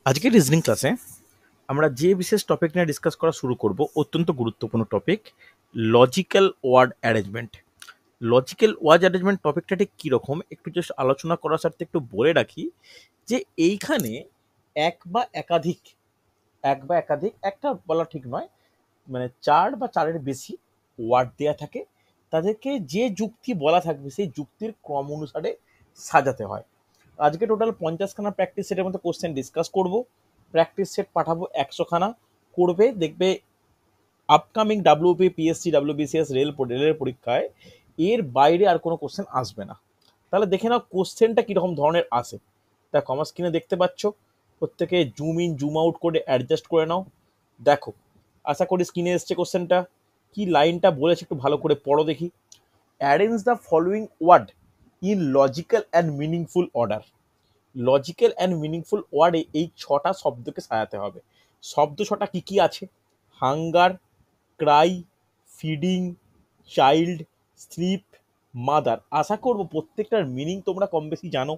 আজকের রিজনিং ক্লাসে আমরা যে বিশেষ টপিক নিয়ে ডিসকাস করা শুরু করব অত্যন্ত গুরুত্বপূর্ণ topic logical word arrangement. Logical word arrangement টপিকটা ঠিক কীরকম একটু জাস্ট আলোচনা করার সাথে একটু বলে রাখি যে এইখানে এক বা একাধিক একটা বলা ঠিক নয়, মানে 4 বা 4-এর বেশি ওয়ার্ড দেয়া থাকে, তাদেরকে যে যুক্তি বলা থাকবে সেই যুক্তির ক্রম অনুসারে সাজাতে হয়। আজকে টোটাল 50খানা প্র্যাকটিস সেটের মধ্যে কোশ্চেন ডিসকাস করব। প্র্যাকটিস সেট পাঠাবো 100খানা, করবে দেখবে আপকামিং ডাব্লিউপি, পিএসসি, ডাব্লিউবিসিএস, রেলের পরীক্ষায় এর বাইরে আর কোনো কোশ্চেন আসবে না। তাহলে দেখে নাও কোশ্চেনটা কীরকম ধরনের আসে। তা কমার স্ক্রিনে দেখতে পাচ্ছ, প্রত্যেকে জুম ইন জুম আউট করে অ্যাডজাস্ট করে নাও। দেখো, আশা করি স্ক্রিনে এসছে কোশ্চেনটা। কি লাইনটা বলেছে একটু ভালো করে পড়ো দেখি। Arrange the following word in logical and meaningful order. Logical and meaningful ওয়ার্ডে এই 6টা শব্দকে সাজাতে হবে। শব্দ 6টা কী কী আছে? Hunger, cry, feeding, child, sleep, mother. আশা করব প্রত্যেকটার মিনিং তোমরা কম বেশি জানো।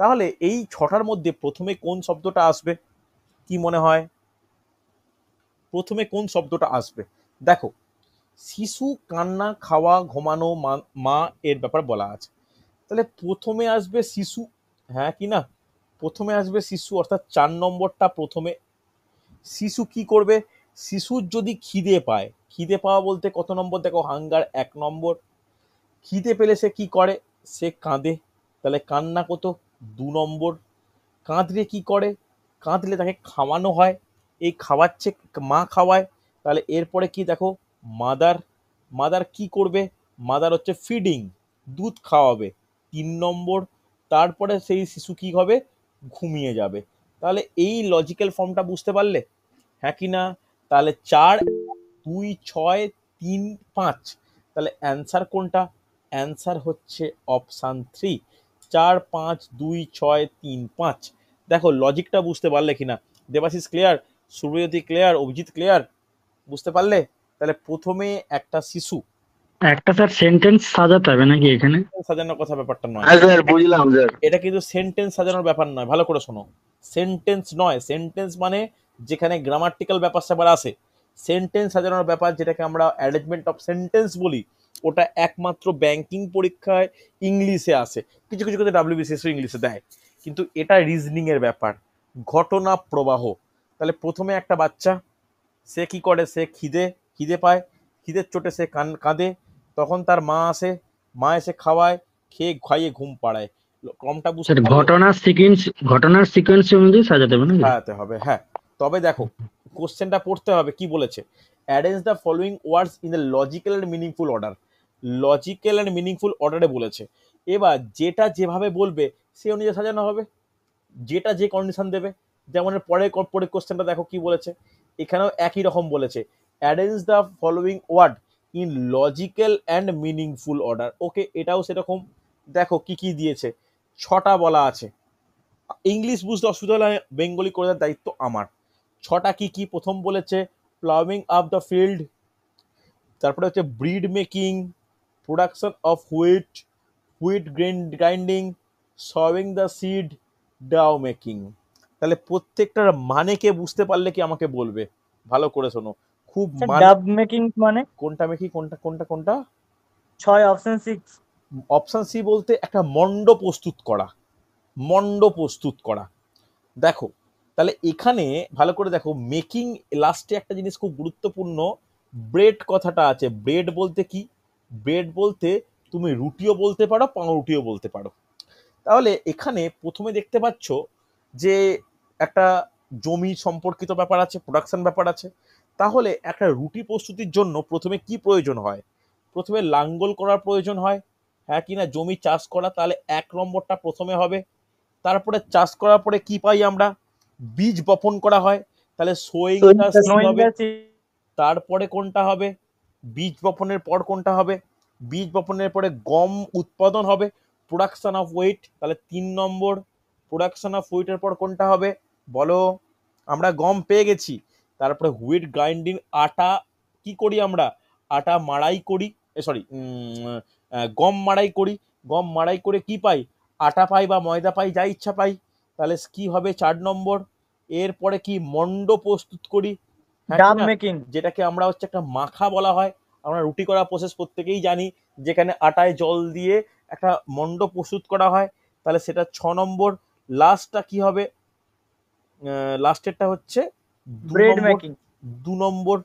তাহলে এই 6টার মধ্যে প্রথমে কোন শব্দটা আসবে কি মনে হয়? প্রথমে কোন শব্দটা আসবে? দেখো, শিশু, কান্না, খাওয়া, ঘুমানো, মা এর ব্যাপার বলা আছে। তাহলে প্রথমে আসবে শিশু, হ্যাঁ কি না? প্রথমে আসবে শিশু, অর্থাৎ 4 নম্বরটা প্রথমে। শিশু কি করবে? শিশুর যদি খিদে পায়, খিদে পাওয়া বলতে কত নম্বর? দেখো, হাঙ্গার 1 নম্বর। খিদে পেলে সে কি করে? সে কাঁদে, তাহলে কান্না কত? 2 নম্বর। কাঁদলে কি করে? কাঁদলে তাকে খাওয়ানো হয়, এই খাওয়াচ্ছে, মা খাওয়ায়, তাহলে এরপরে কি দেখো? মাদার। মাদার কি করবে? মাদার হচ্ছে ফিডিং, দুধ খাওয়াবে, 3 নম্বর। তারপরে সেই শিশু কি হবে? ঘুমিয়ে যাবে। তাহলে এই লজিক্যাল ফর্মটা বুঝতে পারলে, হ্যাঁ কি না? তাহলে 4, 2, 6, 3, 5। তাহলে অ্যান্সার কোনটা? অ্যান্সার হচ্ছে অপশান 3। 4, 5, 2, 6, 3, 5। দেখো লজিকটা বুঝতে পারলে কিনা? Debashis clear? Subrajyoti clear? Abhijit clear? বুঝতে পারলে? তাহলে প্রথমে একটা শিশু। একটা স্যার সেন্টেন্স সাজাতে হবে নাকি এখানে? সাজানোর কথা ব্যাপারটা নয়, হ্যাঁ স্যার, বুঝলাম স্যার। এটা কিন্তু সেন্টেন্স সাজানোর ব্যাপার নয়, ভালো করে শোনো। সেন্টেন্স নয়, সেন্টেন্স মানে যেখানে গ্রামাটিক্যাল ব্যাপার স্যাপার আসে। সেন্টেন্স সাজানোর ব্যাপার, যেটাকে আমরা অ্যারেঞ্জমেন্ট অফ সেন্টেন্স বলি, ওটা একমাত্র ব্যাংকিং পরীক্ষায় ইংলিশে আসে। কিছু কিছু ক্ষেত্রে ডাব্লিউবিসিএস ইংলিশে দেয়, কিন্তু এটা রিজনিং এর ব্যাপার, ঘটনা প্রবাহ। তাহলে প্রথমে একটা বাচ্চা, সে কি করে? সে খিদে পায়, খিদের চোটে সে কাঁদে, তখন তার মা আসে, মা এসে খাওয়ায়, খেয়ে খাইয়ে ঘুম পাড়ায়। ক্রমটা বুঝতে স্যার পারলে? ঘটনার সিকোয়েন্স অনুযায়ী সাজাতে হবে নাকি? সাজাতে হবে, হ্যাঁ। তবে দেখো, কোশ্চেনটা পড়তে হবে, কি বলেছে? Arrange the following words in the logical and meaningful order. Logical and meaningful অর্ডারে বলেছে। এবার যেটা যেভাবে বলবে সে অনুযায়ী সাজানো হবে, যেটা যে কন্ডিশন দেবে। যেমন এর পরে কোশ্চেনটা দেখো কি বলেছে, এখানেও একই রকম বলেছে, arrange the following word in logical and meaningful order. Okay, এটাও সেরকম। দেখো কি কি দিয়েছে, 6টা বলা আছে। ইংলিশ বুঝতে অসুবিধা হলে বেঙ্গলি করে দেওয়ার দায়িত্ব আমার। 6টা কি কি? প্রথম বলেছে প্লাউইং আপ দ্য ফিল্ড, তারপরে হচ্ছে bread making, production of wheat, wheat grinding, sowing the seed, dough making. তাহলে প্রত্যেকটার মানে কে বুঝতে পারলে কি আমাকে বলবে? ভালো করে শোনো, খুব স্যার মানে। ডাব মেকিং মানে কোনটা মেকি? কোনটা কোনটা কোনটা? 6 অপশন 6। অপশন সি বলতে একটা মণ্ড প্রস্তুত করা, মণ্ড প্রস্তুত করা। দেখো, তাহলে এখানে ভালো করে দেখো, মেকিং লাস্টে একটা জিনিস খুব গুরুত্বপূর্ণ, ব্রেড কথাটা আছে। ব্রেড বলতে কি? ব্রেড বলতে তুমি রুটিও বলতে পারো, পাউরুটিও বলতে পারো। তাহলে এখানে প্রথমে দেখতে পাচ্ছ যে একটা জমি সম্পর্কিত ব্যাপার আছে, প্রোডাকশন ব্যাপার আছে। তাহলে একটা রুটি প্রস্তুতির জন্য প্রথমে কি প্রয়োজন হয়? প্রথমে লাঙ্গল করার প্রয়োজন হয়, হ্যাঁ কি না? জমি চাষ করা, তাহলে 1 নম্বরটা প্রথমে হবে। তারপরে চাষ করার পরে কি পাই আমরা? বীজ বপন করা হয়, তাহলে সোয়িং দ্য সিড হবে। তারপরে কোনটা হবে? বীজ বপনের পর কোনটা হবে? বীজ বপনের পরে গম উৎপাদন হবে, প্রোডাকশন অফ হুইট, তাহলে 3 নম্বর। প্রোডাকশন অফ হুইটের পর কোনটা হবে বলো? আমরা গম পেয়ে গেছি, তারপরে হুইট গ্রাইন্ডিং, আটা কি করি আমরা? আটা মাড়াই করি, সরি, গম মাড়াই করি। গম মাড়াই করে কি পাই? আটা পাই বা ময়দা পাই, যা ইচ্ছা পাই। তাহলে কি হবে 4 নম্বর? এরপরে কি মন্ড প্রস্তুত করি, হ্যাঁ ডাম কিনা, মেকিং, যেটাকে আমরা হচ্ছে একটা মাখা বলা হয়। আমরা রুটি করা প্রসেস প্রত্যেকেই জানি, যেখানে আটায় জল দিয়ে একটা মন্ড প্রস্তুত করা হয়। তাহলে সেটা 6 নম্বর। লাস্টটা কি হবে, লাস্টেরটা হচ্ছে দু ব্রেড নম্বর। মেকিং। 2 নম্বর,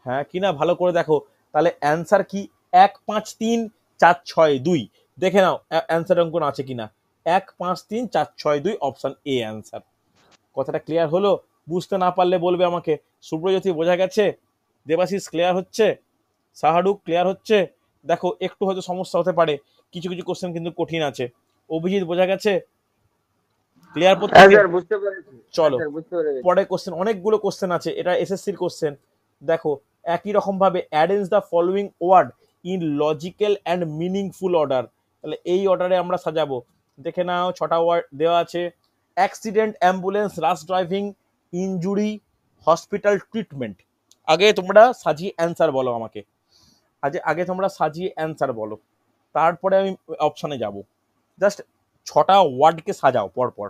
হ্যাঁ কিনা ভালো করে দেখো। তাহলে অ্যান্সার কি, 1 5 3 4 6 2। দেখে নাও অ্যান্সার অঙ্কন আছে কিনা। 1 5 3 4 6 2, অপশন এ অ্যান্সার। কথাটা ক্লিয়ার হলো? বুঝতে না পারলে বলবে আমাকে। সুব্রজ্যোতি বোঝা গেছে? দেবাশিস ক্লিয়ার হচ্ছে? সাহারুক ক্লিয়ার হচ্ছে? দেখো একটু হয়তো সমস্যা হতে পারে, কিছু কিছু কোশ্চেন কিন্তু কঠিন আছে। অভিজিৎ বোঝা গেছে? ক্লিয়ার হ্যাঁ প্রত্যেকে? স্যার বুঝতে পেরেছি, হ্যাঁ চলো স্যার বুঝতে পেরে গেছি। পরে কোশ্চেন, অনেকগুলো কোশ্চেন আছে, এটা এসএসসির কোশ্চেন। দেখো একই রকম ভাবে arrange the following word in logical and meaningful order. তাহলে এই অর্ডারে আমরা সাজাবো। দেখে নাও 6টা ওয়ার্ড দেওয়া আছে। অ্যাক্সিডেন্ট, অ্যাম্বুলেন্স, রাশ ড্রাইভিং, ইনজুরি, হসপিটাল, ট্রিটমেন্ট। আগে তোমরা সাজিয়ে অ্যান্সার বলো আমাকে। আগে তোমরা সাজিয়ে অ্যান্সার বলো, তারপরে আমি অপশানে যাব। জাস্ট 6টা ওয়ার্ডকে সাজাও পরপর,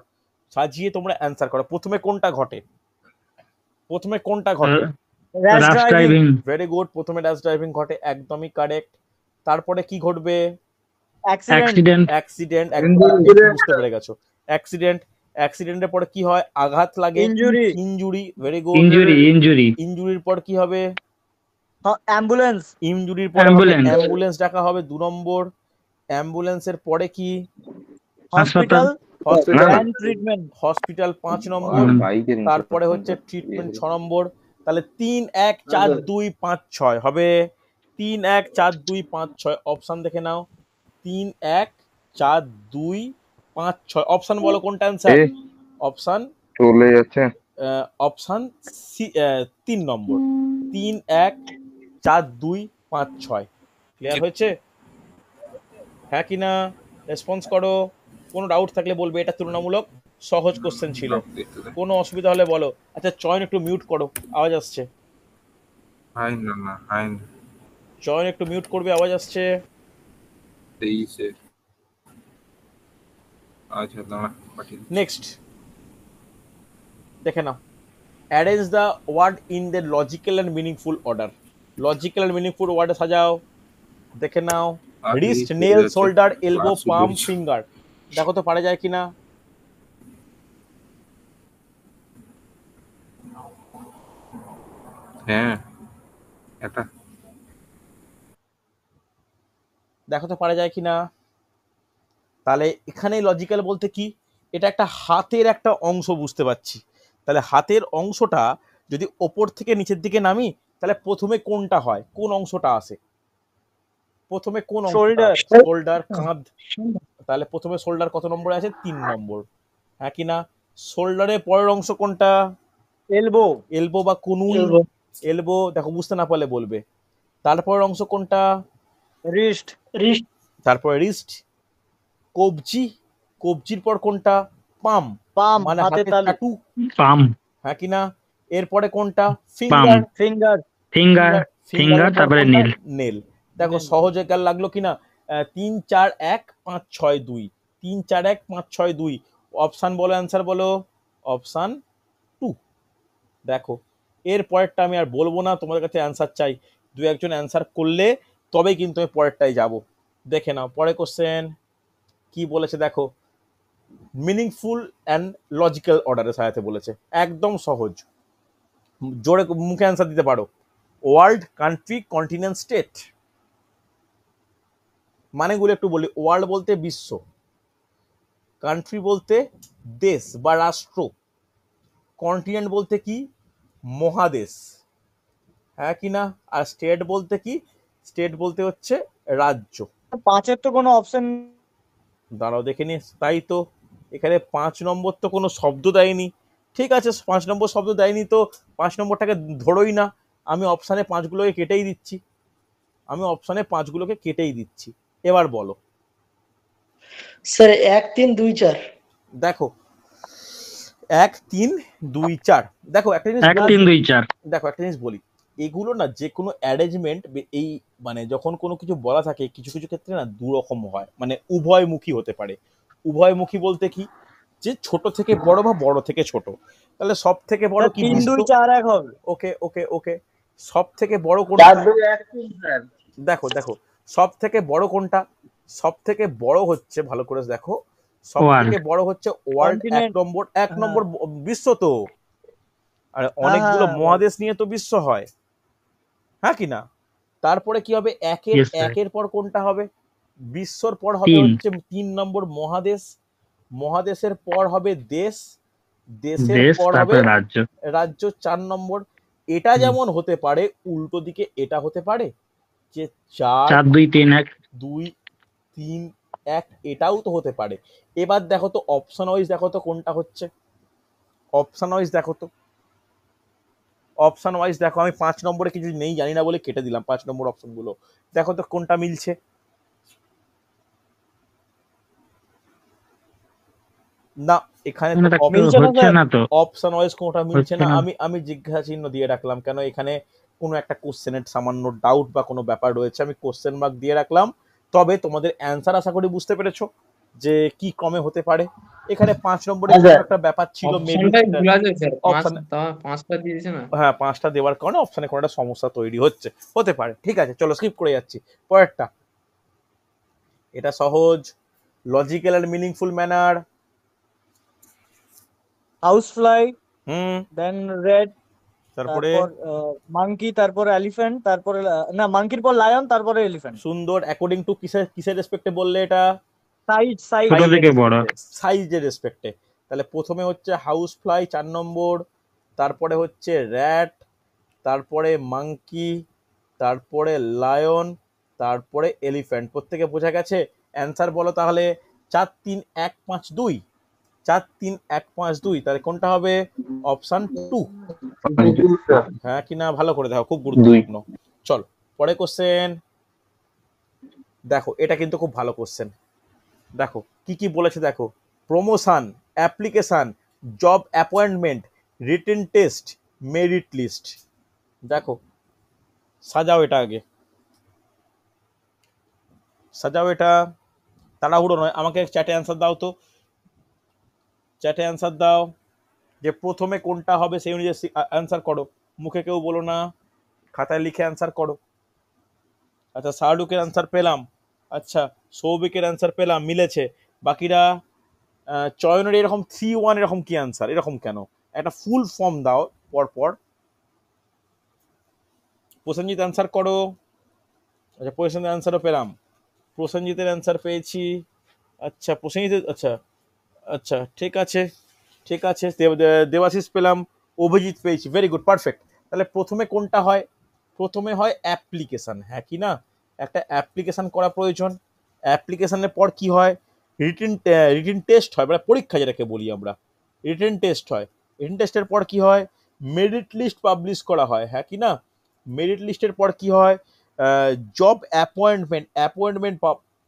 সাজিয়ে তোমরা অ্যান্সার করো। প্রথমে কোনটা ঘটে? র্যাশ রাশ ড্রাইভিং, ড্রাইভিং, ভেরি গুড, প্রথমে র্যাশ ড্রাইভিং ঘটে, একদমই কারেক্ট। তারপরে কি ঘটবে? অ্যাক্সিডেন্ট, অ্যাক্সিডেন্ট, অ্যাক্সিডেন্ট, একদম ঠিক বুঝতে পেরে গেছো। অ্যাক্সিডেন্ট, অ্যাক্সিডেন্টের পরে কি হয়? আঘাত লাগে, injury, injury, very good. Injury, ইনজুরির পর কি হবে? অ্যাম্বুলেন্স, ইনজুরির পরে হবে অ্যাম্বুলেন্স, অ্যাম্বুলেন্স ডাকা হবে, 2 নম্বর। অ্যাম্বুলেন্সের পরে কি? হাসপাতাল, হসপিটাল হসপিটাল, না, অ্যান্ড ট্রিটমেন্ট। হসপিটাল 5 নম্বর। বাইকের তারপরে হচ্ছে ট্রিটমেন্ট 6 নম্বর। তাহলে 3 1 4 2 5 6 হবে। 3 1 4 2 5 6, অপশন দেখে নাও। 3 1 4 2 5 6, অপশন বলো কোনটা অ্যান্সার? অপশন চলে যাচ্ছে। অপশন সি, 3 নম্বর। 3 1 4 2 5 6। ক্লিয়ার হয়েছে? হ্যাঁ কি না? রেসপন্স করো। কোনো ডাউট থাকলে বলবে, এটা তুলনামূলক সহজ কোশ্চেন ছিল। কোনো অসুবিধা হলে বলো। আচ্ছা চয়ন একটু মিউট করো, আওয়াজ আসছে। চয়ন একটু মিউট করবে, আওয়াজ আসছে। নেক্সট দেখে নাও, arrange the word in the logical and meaningful order. Logical and meaningful ওয়ার্ডে সাজাও। দেখে নাও, wrist, nail, shoulder, elbow, palm, finger. দেখো তো পারা যায় কিনা। হ্যাঁ এটা দেখো তো পারা যায় কিনা। তাহলে এখানে লজিক্যাল বলতে কি, এটা একটা হাতের একটা অংশ বুঝতে পারছি। তাহলে হাতের অংশটা যদি ওপর থেকে নিচের দিকে নামি, তাহলে প্রথমে কোনটা হয়, কোন অংশটা আসে? প্রথমে কোন অংশটা? শোল্ডার, শোল্ডার, কাঁধ। তাহলে প্রথমে শোল্ডার কত নম্বরে আছে? 3 নম্বর, হ্যাঁ কি না? শোল্ডারের পরের অংশ কোনটা? এলবো, এলবো বা কুনুই। এলবো দেখো, বুঝতে না পারলে বলবে। তারপরের অংশ কোনটা? রিস্ট, তারপরে রিস্ট। কবজি, কবজির পর কোনটা? পাম, পাম, মানে হাতের হাতের তালু, টাটু, পাম, হ্যাঁ কি না? এরপরে কোনটা? পাম, ফিঙ্গার। ফিঙ্গার, ফিঙ্গার, ফিঙ্গারের পর তারপরে কোনটা? নীল। নেল। দেখো Nail. সহজে কাল লাগলো কিনা। 3 4 1 5 6 2, 3 4 1 5 6 2। অপশান বলো, অ্যান্সার বলো। অপশান 2। দেখো এর পরেরটা আমি আর বলবো না, তোমাদের কাছে অ্যান্সার চাই। দু একজন অ্যান্সার করলে তবেই কিন্তু আমি পরেরটাই যাব। দেখে নাও পরে কোশ্চেন কি বলেছে, দেখো মিনিংফুল অ্যান্ড লজিক্যাল অর্ডারে সাজাতে বলেছে, একদম সহজ। জোরে মুখে অ্যান্সার দিতে পারো। World, country, continent, state. মানেগুলো একটু বলি। ওয়ার্ল্ড বলতে বিশ্ব, কান্ট্রি বলতে দেশ বা রাষ্ট্র, কন্টিনেন্ট বলতে কি? মহাদেশ, হ্যাঁ কি না? আর স্টেট বলতে কি? স্টেট বলতে হচ্ছে রাজ্য। 5-এর তো কোনো অপশন, দাঁড়াও দেখে নি। তাই তো এখানে 5 নম্বর তো কোনো শব্দ দেয়নি। ঠিক আছে, 5 নম্বর শব্দ দেয়নি তো 5 নম্বরটাকে ধরোই না। আমি অপশানে 5গুলোকে কেটেই দিচ্ছি। এবার বলো। স্যার 1 3 2 4। দেখো 1 3 2 4। দেখো একটা জিনিস 1 3 2 4। দেখো একটা জিনিস বলি, এগুলো না যে কোনো অ্যারেঞ্জমেন্ট, এই মানে যখন কোনো কিছু বলা থাকে, কিছু কিছু ক্ষেত্রে না দুরকম হয়, মানে উভয়মুখী হতে পারে। উভয়মুখী বলতে কি? যে ছোট থেকে বড় বা বড় থেকে ছোট। তাহলে সব থেকে বড় স্যার কি 3 বিশ্ব? 2 4 1 হবে। ওকে ওকে ওকে, সব থেকে বড় কোনটা? 4 2 1 3 স্যার। দেখো দেখো, সব থেকে বড় কোনটা? সব থেকে বড় হচ্ছে, ভালো করে দেখো, সব থেকে ওয়ার্ল্ড। বড় হচ্ছে ওয়ার্ল্ড। এক কন্টিনেন্ট। নম্বর, এক হ্যাঁ নম্বর বিশ্ব তো। আর হ্যাঁ অনেকগুলো হ্যাঁ মহাদেশ নিয়ে তো বিশ্ব হয়, হ্যাঁ কি না? তারপরে কি হবে? একের ইয়েস স্যার। একের পর কোনটা হবে? বিশ্বর পর হবে 3 হচ্ছে 3 নম্বর মহাদেশ। মহাদেশের পর হবে দেশ। দেশের দেশ, পর হবে তারপরে রাজ্য। রাজ্য 4 নম্বর। এটা হুম। যেমন হতে পারে, উল্টো দিকে এটা হতে পারে যে 4 4 2 3 1। 2 3 1, এটাও তো হতে পারে। এবার দেখো তো অপশন ওয়াইজ, দেখো তো কোনটা হচ্ছে। অপশন ওয়াইজ দেখো তো, অপশন ওয়াইজ দেখো। আমি 5 নম্বরে কিছু নেই জানি না বলে কেটে দিলাম 5 নম্বর অপশন গুলো। দেখো তো কোনটা মিলছে। না, এখানে তো এখানে তো মিলছে না হচ্ছে স্যার। না তো। অপশন ওয়াইজ কোনটা মিলছে হচ্ছে না। না। আমি আমি জিজ্ঞাসা চিহ্ন দিয়ে রাখলাম কেন? এখানে কোনো একটা কোশ্চেনের সামান্য ডাউট বা কোনো ব্যাপার রয়েছে, আমি কোশ্চেন মার্ক দিয়ে রাখলাম। তবে তোমাদের অ্যান্সার আশা করি বুঝতে পেরেছো যে কি ক্রমে হতে পারে। এখানে 5 নম্বরে হ্যাঁ কোনো স্যার। একটা ব্যাপার ছিল, মেবি অপশনটাই ভুল আছে স্যার, অপশন, পাঁচটা দিয়েছে না। হ্যাঁ 5টা দেওয়ার কারণে অপশনে কোনো একটা সমস্যা তৈরি হচ্ছে, হতে পারে। ঠিক আছে, চলো স্কিপ করে যাচ্ছি পরেরটা। এটা সহজ। Logical and meaningful manner. House fly, hmm, then red, তারপরে তারপর মাঙ্কি, তারপরে এলিফ্যান্ট, তারপরে না মাঙ্কির পর লায়ন, তারপরে এলিফ্যান্ট। সুন্দর। অ্যাকর্ডিং টু কিসের কিসের রেসপেক্টে বললে এটা? Side side. ছোট থেকে বড়। সাইজের রেসপেক্টে। তাহলে প্রথমে হচ্ছে হাউস ফ্লাই 4 নম্বর, তারপরে হচ্ছে র্যাট, তারপরে মাঙ্কি, তারপরে লায়ন, তারপরে এলিফ্যান্ট। প্রত্যেকে বোঝা গেছে? অ্যান্সার বলো তাহলে। 4 3 1 5 2, 4 3 1 5 2, তাহলে কোনটা হবে? অপশন 2, হ্যাঁ কি না? ভালো করে দেখো, খুব গুরুত্বপূর্ণ। চল পরে কোশ্চেন দেখো। এটা কিন্তু খুব ভালো কোশ্চেন। দেখো কি কি বলেছে দেখো। Promotion, application, job appointment, written test, merit list. দেখো সাজাও এটা আগে, সাজাও এটা। তাড়াহুড়ো নয়, আমাকে চ্যাটে অ্যান্সার দাও তো, চ্যাটে অ্যান্সার দাও যে প্রথমে কোনটা হবে সেই অনুযায়ী অ্যান্সার করো। মুখে কেউ বলো না, খাতায় লিখে অ্যান্সার করো। আচ্ছা, শাহরুখের অ্যান্সার পেলাম। আচ্ছা, সৌভিকের অ্যান্সার পেলাম, মিলেছে। বাকিরা চয়নের এরকম 3-1 এরকম কি অ্যান্সার? এরকম কেন? একটা ফুল ফর্ম দাও পরপর। প্রসেনজিৎ অ্যান্সার করো। আচ্ছা, প্রসেনজিৎ অ্যান্সারও পেলাম, প্রসেনজিতের অ্যান্সার পেয়েছি। আচ্ছা প্রসেনজিৎ, আচ্ছা আচ্ছা ঠিক আছে, ঠিক আছে। দেবাশিস পেলাম, অভিজিৎ পেয়েছি, ভেরি গুড, পারফেক্ট। তাহলে প্রথমে কোনটা হয়? প্রথমে হয় অ্যাপ্লিকেশন, হ্যাঁ কি না? একটা অ্যাপ্লিকেশন করা প্রয়োজন। অ্যাপ্লিকেশনের পর কি হয়? রিটেন রিটেন টেস্ট হয়, মানে পরীক্ষা যেটাকে বলি আমরা, রিটেন টেস্ট হয়। রিটেন টেস্টের পর কি হয়? মেরিট লিস্ট পাবলিশ করা হয়, হ্যাঁ কি না? মেরিট লিস্টের পর কি হয়? জব অ্যাপয়েন্টমেন্ট, অ্যাপয়েন্টমেন্ট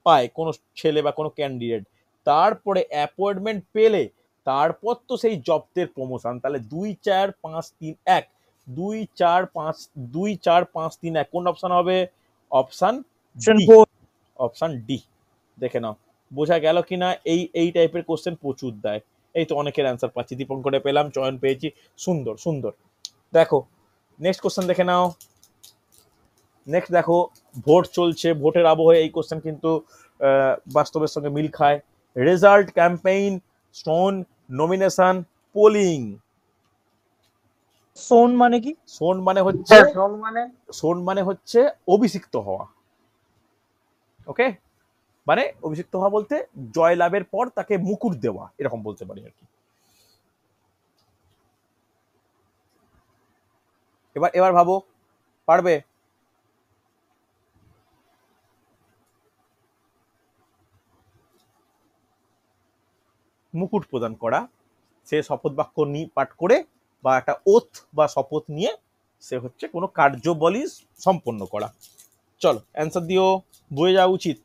পায় কোনো ছেলে বা কোনো ক্যান্ডিডেট। তারপরে অ্যাপয়েন্টমেন্ট পেলে তারপর তো সেই জবদের প্রমোশন। তাহলে 2 4 5 3 1, 2 4 5 2 4 5 3 1, কোন অপশন হবে? Option D, option D. দেখে নাও বোঝা গেল কিনা? এই টাইপের কোশ্চেন প্রচুর দেয়। এই তো অনেকের অ্যান্সার পাচ্ছি, দীপঙ্করে পেলাম, চয়ন পেয়েছি, সুন্দর সুন্দর। দেখো নেক্সট কোশ্চেন দেখে নাও। নেক্সট দেখো, ভোট চলছে, ভোটের আবহে এই কোশ্চেন কিন্তু বাস্তবের সঙ্গে মিল খায়। Result, campaign, stone, nomination, polling. সোন মানে কি? সোন মানে হচ্ছে, মানে সোন মানে হচ্ছে অভিষিক্ত হওয়া। ওকে, মানে অভিষিক্ত হওয়া বলতে জয় লাভের পর তাকে মুকুট দেওয়া, এরকম বলতে পারি আর কি। এবার এবার ভাবো, পারবে? মুকুট প্রদান করা, সে শপথ বাক্য পাঠ করে বা একটা ওথ বা শপথ নিয়ে সে হচ্ছে কোনো কার্যবলী সম্পন্ন করা। চলো অ্যান্সার দিও, বয়ে যাওয়া উচিত।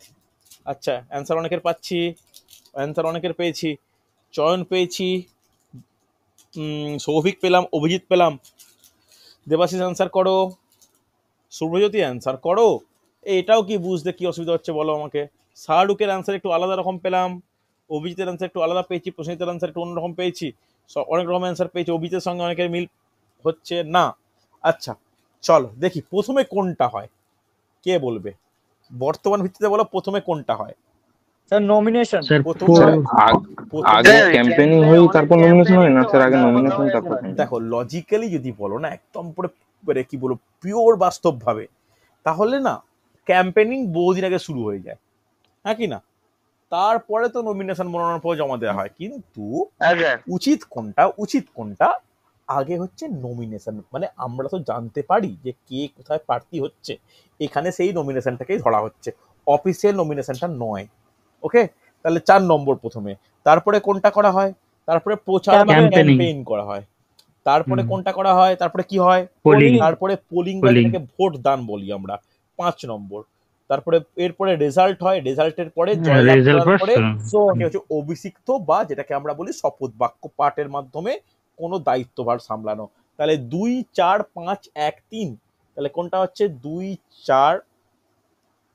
আচ্ছা, অ্যান্সার অনেকের পাচ্ছি, অ্যান্সার অনেকের পেয়েছি। চয়ন পেয়েছি, সৌভিক পেলাম, অভিজিৎ পেলাম। দেবাশিস অ্যান্সার করো, শুভ্রজ্যোতি অ্যান্সার করো। এটাও কি বুঝতে কি অসুবিধা হচ্ছে বলো আমাকে? শাহরুখের অ্যান্সার একটু আলাদা রকম পেলাম, অভিজিতের অ্যান্সার একটু আলাদা পেয়েছি, প্রসেনজিতের অ্যান্সার একটু অন্যরকম পেয়েছি, অনেক রকম অ্যান্সার পেয়েছি, অভিজিতের সঙ্গে অনেকের মিল হচ্ছে না। আচ্ছা চলো দেখি প্রথমে কোনটা হয়, কে বলবে? বর্তমান ভিত্তিতে বলো প্রথমে কোনটা হয়। Sir nomination. স্যার প্রথমে আগে প্রথমে ক্যাম্পেইনিং হই তারপর নমিনেশন হয় না স্যার? আগে নমিনেশন তারপর campaign? দেখো লজিক্যালি যদি বলো না, একদম পুরো মানে কি বলবো পিওর বাস্তব ভাবে, তাহলে না ক্যাম্পেনিং বহুদিন আগে শুরু হয়ে যায়, হ্যাঁ কি না? তারপরে তো নমিনেশন মনোনয়ন পত্র জমা দেওয়া হয়, কিন্তু উচিত কোনটা আগে হচ্ছে নমিনেশন। মানে আমরা তো জানতে পারি যে কে কোথায় প্রার্থী হচ্ছে, এখানে সেই নমিনেশনটাকেই ধরা হচ্ছে, অফিসিয়াল নমিনেশনটা নয়। ওকে, তাহলে 4 নম্বর প্রথমে। তারপরে কোনটা করা হয়? তারপরে প্রচার বা Campaigning. ক্যাম্পেইন করা হয়। তারপরে কোনটা করা হয়? তারপরে কি হয়? পোলিং। তারপরে পোলিং বা Polling. যেটাকে ভোট দান বলি আমরা, 5 নম্বর। তারপরে এরপরে রেজাল্ট হয়, রেজাল্টের পরে জয়লাভ রেজাল্ট করার পরে জোন। তাকে হচ্ছে অভিষিক্ত বা যেটাকে আমরা বলি শপথ বাক্য পাঠের মাধ্যমে কোনো দায়িত্বভার সামলানো। তাহলে 2 4 5 1 3, তাহলে কোনটা হচ্ছে 2 4,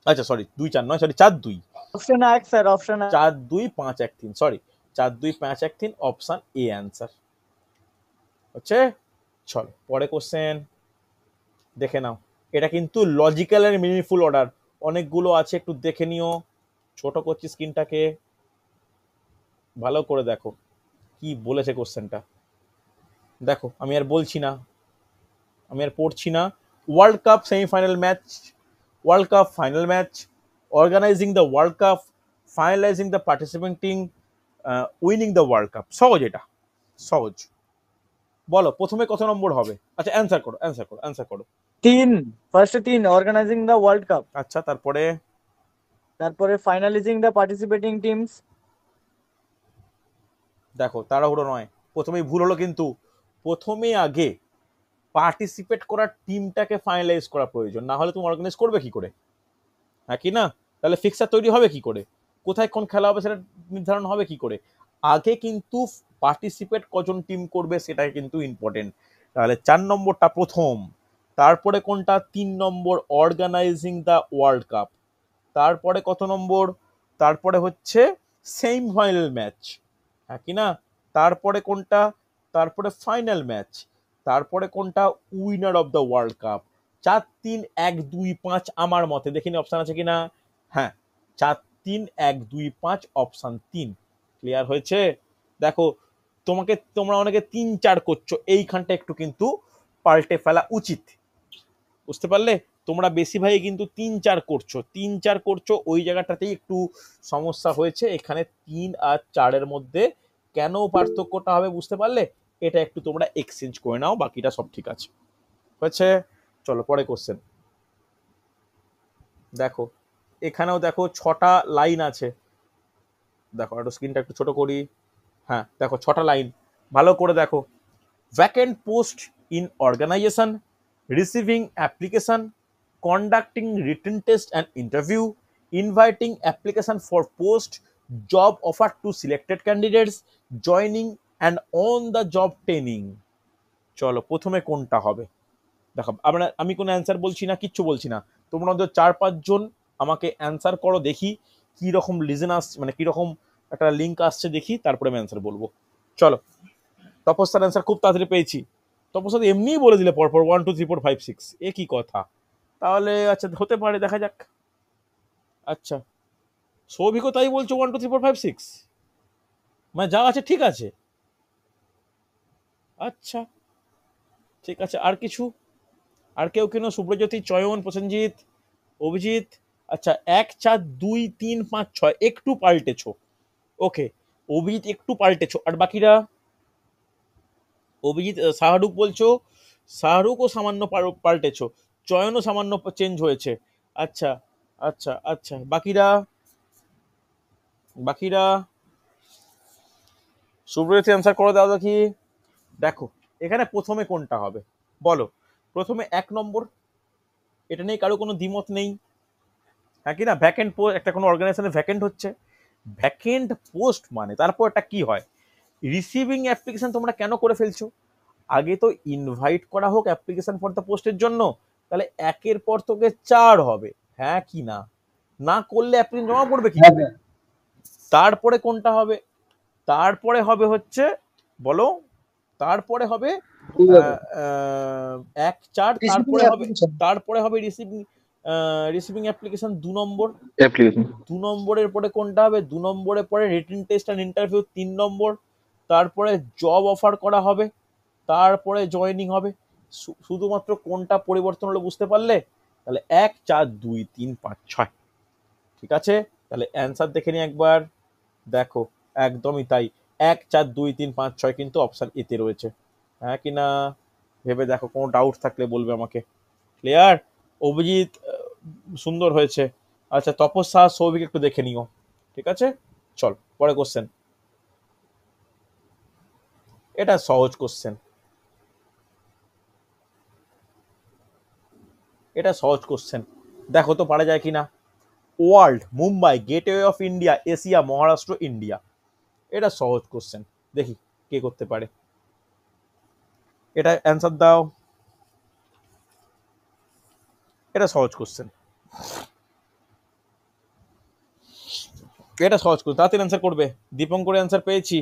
আচ্ছা সরি 2 4 নয়, sorry 4 2, option 1 sir, option 1। 4 2 5 1 3, sorry 4 2 5 1 3, option A answer হচ্ছে। চলো পরে কোশ্চেন দেখে নাও। এটা কিন্তু লজিক্যাল এন্ড মিনিংফুল অর্ডার, অনেকগুলো আছে, একটু দেখে নিও। ছোট করছি স্ক্রিনটাকে, ভালো করে দেখো কি বলেছে কোশ্চেনটা। দেখো আমি আর বলছি না, আমি আর পড়ছি না। World cup semifinal match, world cup final match, organising the world cup, finalising the participating, winning the world cup. সহজ, এটা সহজ। বলো প্রথমে কত নম্বর হবে? আচ্ছা অ্যান্সার করো। 3, ফার্স্টে 3 অর্গানাইজিং দ্য ওয়ার্ল্ড কাপ, আচ্ছা তারপরে তারপরে ফাইনালাইজিং দ্য পার্টিসিপেটিং টিমস। দেখো তাড়াহুড়ো নয়, প্রথমেই ভুল হলো কিন্তু। প্রথমে আগে পার্টিসিপেট করার টিমটাকে ফাইনালাইজ করা প্রয়োজন, না হলে তুমি অর্গানাইজ করবে কি করে, হ্যাঁ কি না? তাহলে ফিক্সার তৈরি হবে কি করে, কোথায় কোন খেলা হবে সেটা নির্ধারণ হবে কি করে? আগে কিন্তু পার্টিসিপেট কজন টিম করবে সেটাই কিন্তু ইম্পর্টেন্ট। তাহলে 4 নম্বরটা প্রথম। তারপরে কোনটা? 3 নম্বর অর্গানাইজিং দ্য ওয়ার্ল্ড কাপ। তারপরে কত নম্বর? তারপরে হচ্ছে সেমিফাইনাল ম্যাচ, হ্যাঁ কি না? তারপরে কোনটা? তারপরে ফাইনাল ম্যাচ। তারপরে কোনটা? Winner of the world cup. 4 3 1 2 5 আমার মতে, দেখিনি অপশন আছে কিনা। হ্যাঁ 4 3 1 2 5, অপশন 3। ক্লিয়ার হয়েছে? দেখো তোমরা অনেকে 3 4 করছো, এইখানটা একটু কিন্তু পাল্টে ফেলা উচিত, বুঝতে পারলে? তোমরা বেশি ভাই কিন্তু 3 4 করছো, ওই জায়গাটাতেই একটু সমস্যা হয়েছে। এখানে 3 আর 4 এর মধ্যে কেন পার্থক্যটা হবে বুঝতে পারলে? এটা একটু তোমরা এক্সচেঞ্জ করে নাও, বাকিটা সব ঠিক আছে হয়েছে। চলো পরে কোশ্চেন দেখো। এখানেও দেখো 6টা লাইন আছে, দেখো একটু স্ক্রিনটা একটু ছোট করি। হ্যাঁ দেখো 6টা লাইন, ভালো করে দেখো। vacant post in organization, receiving application, conducting written test and interview, inviting application for post, job offer to selected candidates, joining and on the job training। চলো প্রথমে কোনটা হবে দেখো। আমি কোনো অ্যান্সার বলছি না, কিচ্ছু বলছি না, তোমরা অন্তত 4-5 জন আমাকে অ্যান্সার করো, দেখি কি রকম লিজেন আসছে, মানে কি রকম একটা লিঙ্ক আসছে দেখি, তারপরে আমি অ্যান্সার বলবো। চলো তপস্যার অ্যান্সার খুব তাড়াতাড়ি পেয়েছি। তপস্যা এমনিই বলে দিলে পরপর 1 2 3 4 5 6, এ কি কথা? তাহলে আচ্ছা হতে পারে, দেখা যাক। আচ্ছা সৌভিকও তাই বলছো 1 2 3 4 5 6, মানে যা আছে ঠিক আছে। আচ্ছা ঠিক আছে, আর কিছু? আর কেউ কেন? সুব্রজ্যোতি, চয়ন, প্রসেনজিৎ, অভিজিৎ। আচ্ছা 1 4 2 3 5 6 একটু পাল্টেছো, ওকে অভিজিৎ একটু পাল্টেছো, আর বাকিরা? অভিজিৎ শাহরুখ বলছো, শাহরুখও সামান্য পাল্টেছো, চয়নও সামান্য চেঞ্জ হয়েছে। আচ্ছা আচ্ছা আচ্ছা, বাকিরা? সুব্রত অ্যান্সার করে দাও দেখি। দেখো এখানে প্রথমে কোনটা হবে বলো? প্রথমে 1 নম্বর, এটা নিয়ে কারো কোনো দ্বিমত নেই, হ্যাঁ কি না? ভ্যাকেন্ট পোস্ট, একটা কোনো অর্গানাইজেশনে ভ্যাকেন্ট হচ্ছে, ভ্যাকেন্ট পোস্ট মানে তারপর এটা কি হয়? রিসিভিং অ্যাপ্লিকেশন তোমরা কেন করে ফেলছো? আগে তো ইনভাইট করা হোক অ্যাপ্লিকেশন ফর দ্য পোস্টের জন্য, তাহলে 1-এর পর তোকে 4 হবে, হ্যাঁ কি না? না করলে অ্যাপ্লিকেশন জমা পড়বে কি? তারপরে কোনটা হবে? তারপরে হবে হচ্ছে, বলো, তারপরে হবে আহ, আহ, 1-4, রিসিভিং তারপরে হবে রিসিভিং অ্যাপ্লিকেশন 2 নম্বর। অ্যাপ্লিকেশন 2 নম্বরের পরে কোনটা হবে? 2 নম্বরের পরে রিটেন টেস্ট অ্যান্ড ইন্টারভিউ 3 নম্বর। তারপরে জব অফার করা হবে, তারপরে জয়েনিং হবে। শুধুমাত্র কোনটা পরিবর্তন হলো বুঝতে পারলে? তাহলে 1, 4, 2, 3, 5, 6। ঠিক আছে, তাহলে অ্যান্সার দেখে নি একবার। দেখো একদমই তাই, 1, 4, 2, 3, 5, 6 কিন্তু অপশন এতে রয়েছে। হ্যাঁ কি না ভেবে দেখো, কোনো ডাউট থাকলে বলবে আমাকে। ক্লিয়ার? অভিজিৎ সুন্দর হয়েছে। আচ্ছা, তপস্যা, সৌভিক একটু দেখে নিও। ঠিক আছে, চল পরে কোশ্চেন। এটা সহজ কোশ্চেন, এটা সহজ কোশ্চেন। দেখো তো পারা যায় কিনা। World, Mumbai, gateway of India, Asia, Maharashtra, India. এটা সহজ কোশ্চেন, দেখি কে করতে পারে। এটা অ্যান্সার দাও। এটা সহজ কোশ্চেন, এটা সহজ কোশ্চেন, তাড়াতাড়ি অ্যান্সার করবে। দীপঙ্করের অ্যান্সার পেয়েছি।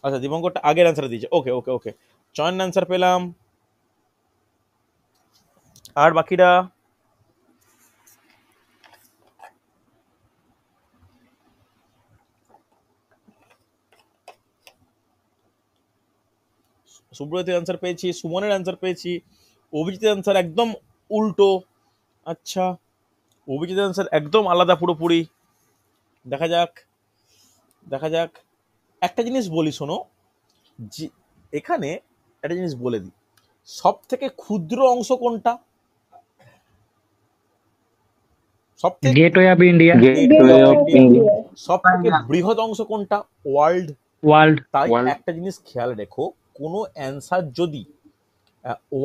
আচ্ছা, দীপঙ্করটা আগের অ্যান্সার দিয়েছে। ওকে ওকে ওকে, চয়ন অ্যান্সার পেলাম। আর বাকিরা? সুব্রতের অ্যান্সার পেয়েছি, সুমনের অ্যান্সার পেয়েছি, অভিজিতের অ্যান্সার একদম উল্টো। আচ্ছা, অভিজিতের অ্যান্সার একদম আলাদা পুরোপুরি। দেখা যাক, দেখা যাক। একটা জিনিস বলি শোনো, যে এখানে একটা জিনিস বলে দিই, সব থেকে ক্ষুদ্র অংশ কোনটা? সব থেকে gateway of India, gateway of India সব থেকে বৃহৎ অংশ কোনটা? ওয়ার্ল্ড। ওয়ার্ল্ড। তাই ওয়ার্ল্ড একটা জিনিস খেয়াল রেখো, কোনো অ্যান্সার যদি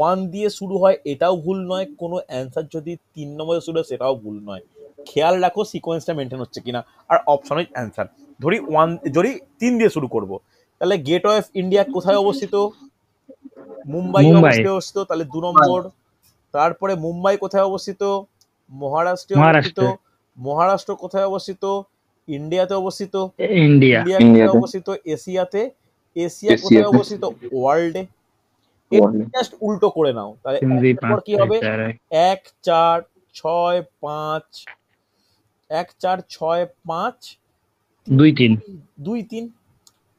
1 দিয়ে শুরু হয় এটাও ভুল নয়, কোনো অ্যান্সার যদি 3 নম্বরে শুরু হয় সেটাও ভুল নয়। খেয়াল রাখো সিকোয়েন্সটা মেনটেন হচ্ছে কিনা। আর অপশন ওয়াইজ অ্যান্সার, ধরি 3 দিয়ে শুরু করব, তাহলে গেটওয়ে অফ ইন্ডিয়া কোথায় অবস্থিত? মুম্বাই মুম্বাই, অবস্থিত, তাহলে 2 নম্বর। তারপরে মুম্বাই কোথায় অবস্থিত? মহারাষ্ট্রে অবস্থিত। মহারাষ্ট্র, মহারাষ্ট্র কোথায় অবস্থিত? ইন্ডিয়াতে অবস্থিত। ইন্ডিয়া, ইন্ডিয়া কোথায় ইন্ডিয়াতে অবস্থিত? এশিয়াতে। এশিয়া কোথায় এশিয়াতে অবস্থিত? ওয়ার্ল্ডে। ওয়ার্ল্ডে জাস্ট উল্টো করে নাও, তাহলে 3, 2, একের পর 5, কি 6, হবে? 4, 1, 4, 6, 5, 1, 4, 6, 5, 2, 3। 2, 3।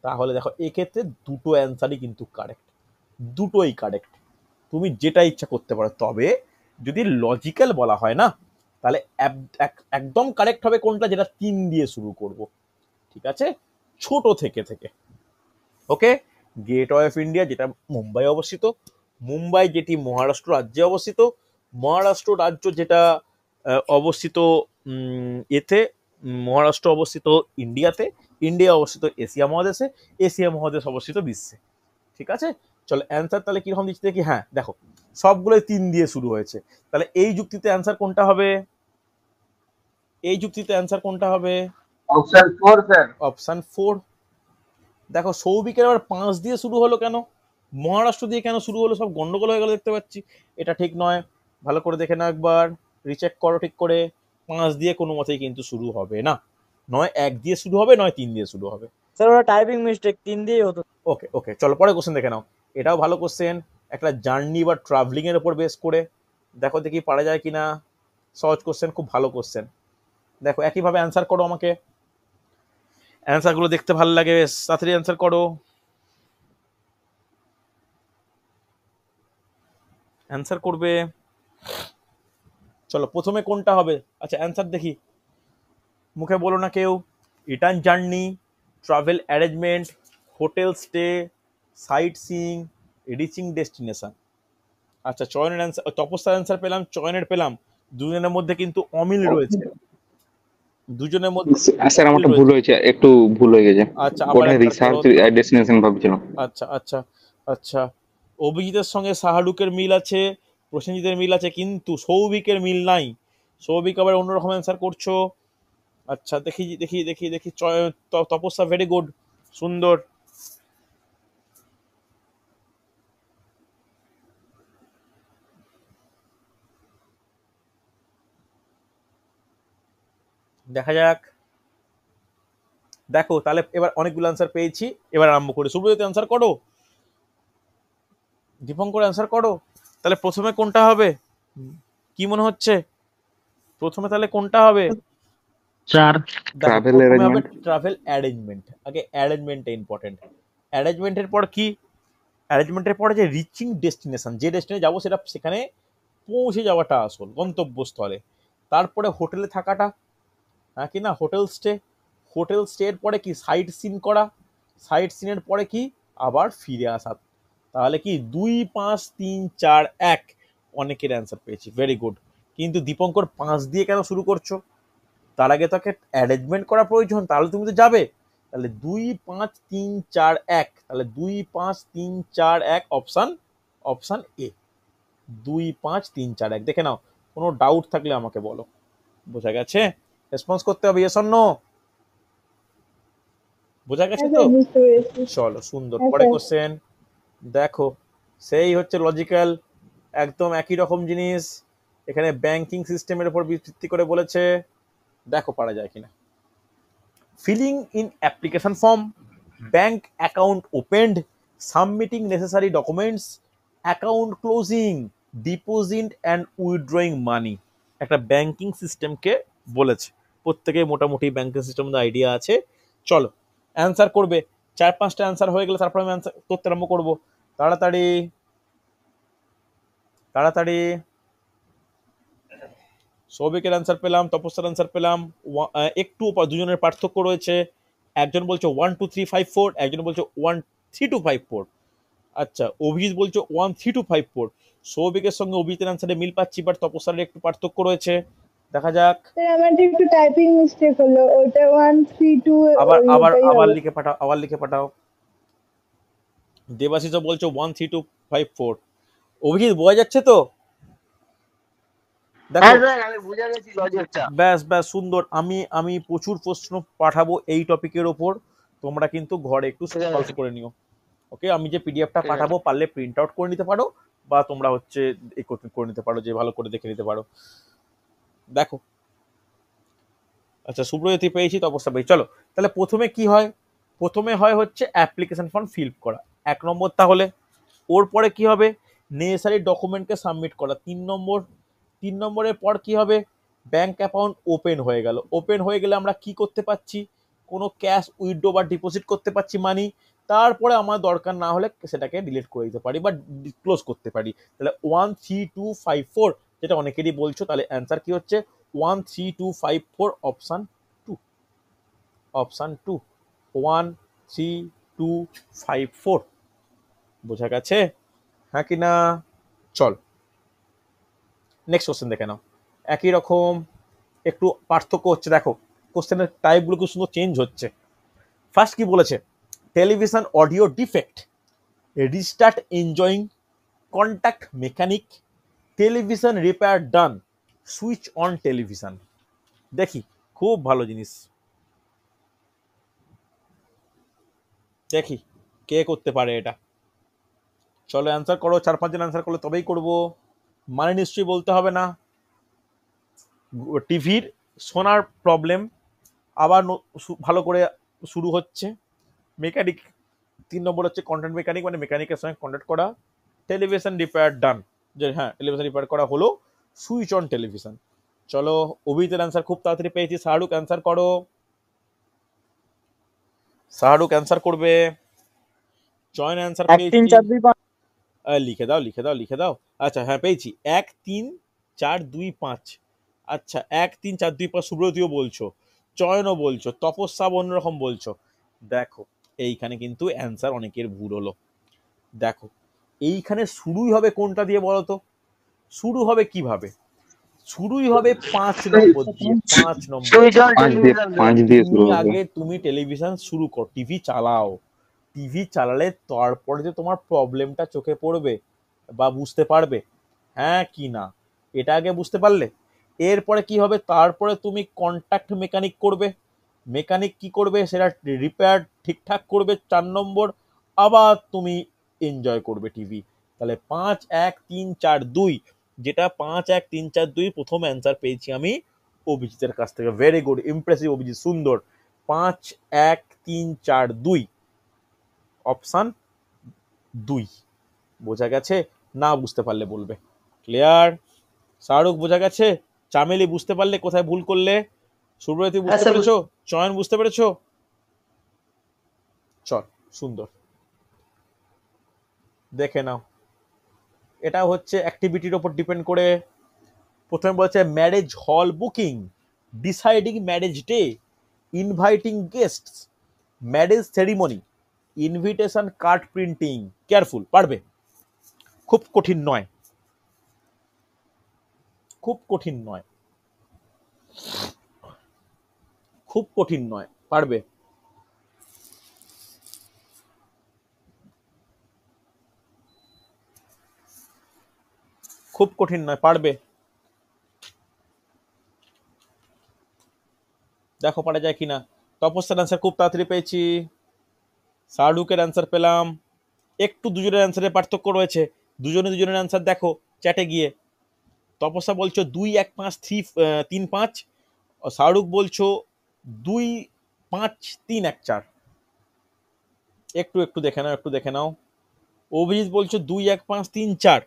তাহলে দেখো এক্ষেত্রে দুটো অ্যান্সারই কিন্তু কারেক্ট, দুটোই কারেক্ট। তুমি যেটা ইচ্ছা করতে পারো, তবে যদি লজিক্যাল বলা হয় না, তাহলে একদম কারেক্ট হবে কোনটা? যেটা 3 দিয়ে শুরু করব। ঠিক আছে, ছোট থেকে থেকে। ওকে, গেটওয়ে অফ ইন্ডিয়া যেটা মুম্বাই অবস্থিত, মুম্বাই যেটি মহারাষ্ট্র রাজ্যে অবস্থিত, মহারাষ্ট্র রাজ্য যেটা অবস্থিত এতে, মহারাষ্ট্র অবস্থিত ইন্ডিয়াতে, ইন্ডিয়া অবস্থিত এশিয়া মহাদেশে, এশিয়া মহাদেশ অবস্থিত বিশ্বে। ঠিক আছে, চলো অ্যান্সার তাহলে কিরকম দিচ্ছি দেখি। হ্যাঁ দেখো, সবগুলোই 3 দিয়ে শুরু হয়েছে, তাহলে এই যুক্তিতে অ্যান্সার কোনটা হবে? এই যুক্তিতে অ্যান্সার কোনটা হবে? Option 4 sir. অপশন 4। দেখো সৌভিকের আবার 5 দিয়ে শুরু হলো কেন? মহারাষ্ট্র দিয়ে কেন শুরু হলো? সব গন্ডগোল হয়ে গেল দেখতে পাচ্ছি। এটা ঠিক নয়, ভালো করে দেখে নাও একবার, রিচেক করো ঠিক করে। 5 দিয়ে কোনো মতেই কিন্তু শুরু হবে না, নয় 1 দিয়ে শুরু হবে, নয় 3 দিয়ে শুরু হবে। স্যার ওটা টাইপিং মিস্টেক, 3 দিয়েই হতো। ওকে ওকে, চলো পরে কোশ্চেন দেখে নাও। এটাও ভালো কোশ্চেন, একটা জার্নি বা ট্রাভেলিং এর উপর বেস করে। দেখো দেখি পারা যায় কিনা। সহজ কোশ্চেন, খুব ভালো কোশ্চেন। দেখো একইভাবে অ্যান্সার করো আমাকে, অ্যান্সারগুলো দেখতে ভালো লাগে, বেশ তাড়াতাড়ি অ্যান্সার করো। অ্যান্সার করবে, চলো প্রথমে কোনটা হবে? আচ্ছা অ্যান্সার দেখি, মুখে বলো না কেউ। Return journey, travel arrangement, hotel stay, site seeing, reaching destination. আচ্ছা, চয়নের অ্যান্সার, তপস্যার অ্যান্সার পেলাম, চয়নের পেলাম। দুজনের মধ্যে কিন্তু অমিল রয়েছে, দুজনের মধ্যে স্যার অমিল আমারটা ভুল রয়েছে। হয়েছে, একটু ভুল হয়ে গেছে। আচ্ছা আবার ওটা একবার রিসার্চ করো। ডেস্টিনেশন ভাবছিলাম। আচ্ছা আচ্ছা আচ্ছা, অভিজিতের সঙ্গে শাহরুখের মিল আছে, প্রসেনজিতের মিল আছে, কিন্তু সৌভিকের মিল নাই। সৌভিক আবার অন্যরকম অ্যান্সার করছো। আচ্ছা দেখি দেখি দেখি দেখি, তপস্যা ভেরি গুড, সুন্দর। দেখা যাক দেখো তাহলে এবার অনেকগুলো অ্যান্সার পেয়েছি, এবার আরম্ভ করি। সুব্রজিৎ অ্যান্সার করো, দীপঙ্কর অ্যান্সার করো। তাহলে প্রথমে কোনটা হবে কি মনে হচ্ছে? প্রথমে তাহলে কোনটা হবে? 4 দেখো Travel প্রথমে হবে arrangement. Travel arrangement. আগে অ্যারেঞ্জমেন্টটা ইম্পর্টেন্ট। অ্যারেঞ্জমেন্টের পর কি? অ্যারেঞ্জমেন্টের পরে যে রিচিং ডেস্টিনেশন, যে ডেস্টিনেশনে যাবো সেটা সেখানে পৌঁছে যাওয়াটা আসল গন্তব্যস্থলে। তারপরে হোটেলে থাকাটা, হ্যাঁ কি না, হোটেল স্টে। হোটেল স্টে এর পরে কি? সাইট সিন করা। সাইট সিনের পরে কি? আবার ফিরে আসা। তাহলে কি 2, 5, 3, 4, 1 অনেকের অ্যান্সার পেয়েছি, ভেরি গুড। কিন্তু দীপঙ্কর 5 দিয়ে কেন শুরু করছো? তার আগে তাকে অ্যারেঞ্জমেন্ট করা প্রয়োজন, তাহলে তুমি তো যাবে। তাহলে 2, 5, 3, 4, 1, তাহলে 2, 5, 3, 4, 1 অপশন এ। 2, 5, 3, 4, 1 দেখে নাও, কোনো ডাউট থাকলে আমাকে বলো। বোঝা গেছে? রেসপন্স করতে হবে, ইয়েস অর নো। বোঝা গেছে তো? বুঝতে পেরেছি। চলো সুন্দর। হ্যাঁ, পরে স্যার। কোশ্চেন দেখো, সেই হচ্ছে লজিক্যাল, একদম একই রকম জিনিস। এখানে ব্যাংকিং সিস্টেমের উপর ভিত্তি করে বলেছে, দেখো পারা যায় কিনা। Filling in application form, bank account opened, submitting necessary documents, account closing, deposit and withdrawing money. একটা ব্যাংকিং সিস্টেমকে বলেছে। প্রত্যেকেই মোটামুটি ব্যাংকিং সিস্টেম আইডিয়া আছে। চলো অ্যান্সার করবে। 4-5টা অ্যান্সার হয়ে গেলে তারপর আমি অ্যান্সার করতে আরম্ভ করবো। তাড়াতাড়ি তাড়াতাড়ি। সৌভিকের অ্যান্সার পেলাম, তপস্যার অ্যান্সার পেলাম। একটু দুজনের পার্থক্য রয়েছে। একজন বলছে 1, 2, 3, 5, 4, একজন বলছে 1, 3, 2, 5, 4। আচ্ছা, অভিজিৎ বলছে 1, 3, 2, 5, 4। সৌভিকের সঙ্গে অভিজিতের অ্যান্সারে মিল পাচ্ছি, বাট তপস্যার একটু পার্থক্য রয়েছে। দেখা যাক। স্যার আমার একটু টাইপিং মিস্টেক হলো, ওটা 1 3 2 আবার আবার ওইটাই আবার হবে। লিখে পাঠাও, আবার লিখে পাঠাও। দেবাশিসও বলছে 1, 3, 2, 5, 4। অভিজিৎ বোঝা যাচ্ছে তো? দেখো হ্যাঁ স্যার, আমি বুঝে গেছি লজিকটা। ব্যাস ব্যাস সুন্দর। আমি প্রচুর প্রশ্ন পাঠাবো এই টপিকের ওপর, তোমরা কিন্তু ঘরে একটু ঠিক আছে, সলভ করে নিও। ওকে, আমি যে পিডিএফটা ঠিক আছে। পাঠাবো পারলে প্রিন্ট আউট করে নিতে পারো, বা তোমরা হচ্ছে করে নিতে পারো, যে ভালো করে দেখে নিতে পারো। দেখো আচ্ছা, সুব্রজ্যোতি পেয়েছি, তপস্যা পেয়েছি। চলো তাহলে প্রথমে কি হয়? প্রথমে হয় হচ্ছে অ্যাপ্লিকেশন ফর্ম ফিল করা, 1 নম্বর। তাহলে ওর পরে কি হবে? নেসেসারি ডকুমেন্টকে সাবমিট করা, 3 নম্বর। 3 নম্বরের পর কি হবে? ব্যাংক অ্যাকাউন্ট ওপেন হয়ে গেল। ওপেন হয়ে গেলে আমরা কি করতে পারছি? কোনো ক্যাশ উইথড্র বা ডিপোজিট করতে পারছি মানি। তারপরে আমার দরকার না হলে সেটাকে ডিলিট করে দিতে পারি বা ক্লোজ করতে পারি। তাহলে 1, 3, 2, 5, 4 যেটা অনেকেরই বলছো, তাহলে অ্যান্সার কি হচ্ছে? 1, 3, 2, 5, 4 অপশন 2। অপশন 2, 1, 3, 2, 5, 4। বোঝা গেছে হ্যাঁ কি না? চল নেক্সট কোশ্চেন দেখে নাও। একই রকম, একটু পার্থক্য হচ্ছে। দেখো কোশ্চেনের টাইপগুলো খুব সুন্দর চেঞ্জ হচ্ছে। ফার্স্ট কি বলেছে? Television audio defect, restart enjoying, contact mechanic, television repair done, switch on television. দেখি, খুব ভালো জিনিস। দেখি কে করতে পারে এটা। চলো অ্যান্সার করো, 4-5 জন অ্যান্সার করলে তবেই করব। মানে নিশ্চয়ই বলতে হবে না। টিভির শোনার প্রবলেম, আবার ভালো করে শুরু হচ্ছে। মেকানিক 3 নম্বর হচ্ছে কন্টেন্ট মেকানিক, মানে মেকানিকের সঙ্গে কন্ট্যাক্ট করা। টেলিভিশন রিপেয়ার ডান, যে হ্যাঁ টেলিভিশন রিপেয়ার করা হলো। Switch on television. চলো অভিজিতের অ্যান্সার খুব তাড়াতাড়ি পেয়েছি। শাহরুখ অ্যান্সার করো, শাহরুখ অ্যান্সার করবে। জয়েন অ্যান্সার 1 3 পেয়েছি। 4 2 5। লিখে দাও লিখে দাও লিখে দাও। আচ্ছা হ্যাঁ পেয়েছি, 1 3 4 2 5। আচ্ছা 1 3 4 2 5 সুব্রতীয় বলছো, চয়নও বলছো, তপস্যা অন্যরকম বলছো। দেখো এইখানে কিন্তু অ্যান্সার অনেকের ভুল হলো। দেখো এইখানে শুরুই হবে কোনটা দিয়ে বলো তো? শুরু হবে কিভাবে? শুরুই হবে 5 নম্বর দিয়ে। 5 নম্বর। সুইচ অন 5 দিয়ে টেলিভিশন 5 দিয়ে শুরু তুমি হবে। আগে তুমি টেলিভিশন শুরু করো, টিভি চালাও। টিভি চালালে তারপরে যে তোমার প্রবলেমটা চোখে পড়বে বা বুঝতে পারবে, হ্যাঁ কি না, এটা আগে বুঝতে পারলে এরপরে কি হবে? তারপরে তুমি কন্ট্যাক্ট মেকানিক করবে। মেকানিক কি করবে? সেটা রিপেয়ার ঠিকঠাক করবে। 4 নম্বর, আবার তুমি এনজয় করবে টিভি। তাহলে 5 1 3 4 2, যেটা 5 1 3 4 2 প্রথম অ্যান্সার পেয়েছি আমি অভিজিতের কাছ থেকে। ভেরি গুড, ইমপ্রেসিভ অভিজিৎ, সুন্দর। 5 1 3 4 2 অপশন 2। বোঝা গেছে? না বুঝতে পারলে বলবে। ক্লিয়ার? শাহরুখ বোঝা গেছে? চামেলি বুঝতে পারলে কোথায় ভুল করলে? সুব্রতি বুঝতে স্যার, পেরেছো? চয়ন বুঝতে পেরেছো? চল, সুন্দর। দেখে নাও, এটা হচ্ছে অ্যাক্টিভিটির উপর ডিপেন্ড করে। প্রথমে বলছে marriage hall booking, deciding marriage day, inviting guests, marriage ceremony, invitation card printing. Careful, পারবে, খুব কঠিন নয়, খুব কঠিন নয়, খুব কঠিন নয়, পারবে। খুব কঠিন নয়, পারবে। দেখো পারা যায় কিনা। তপস্যার অ্যান্সার খুব তাড়াতাড়ি পেয়েছি, শাহরুখের অ্যান্সার পেলাম। একটু দুজনের অ্যান্সারে পার্থক্য রয়েছে, দুজনে দুজনের অ্যান্সার দেখো চ্যাটে গিয়ে। তপস্যা বলছো 2 1 5 3 5, শাহরুখ বলছো 2 5 3 1 4। একটু একটু দেখে নাও, একটু দেখে নাও। অভিজিৎ বলছো 2 1 5 3 4,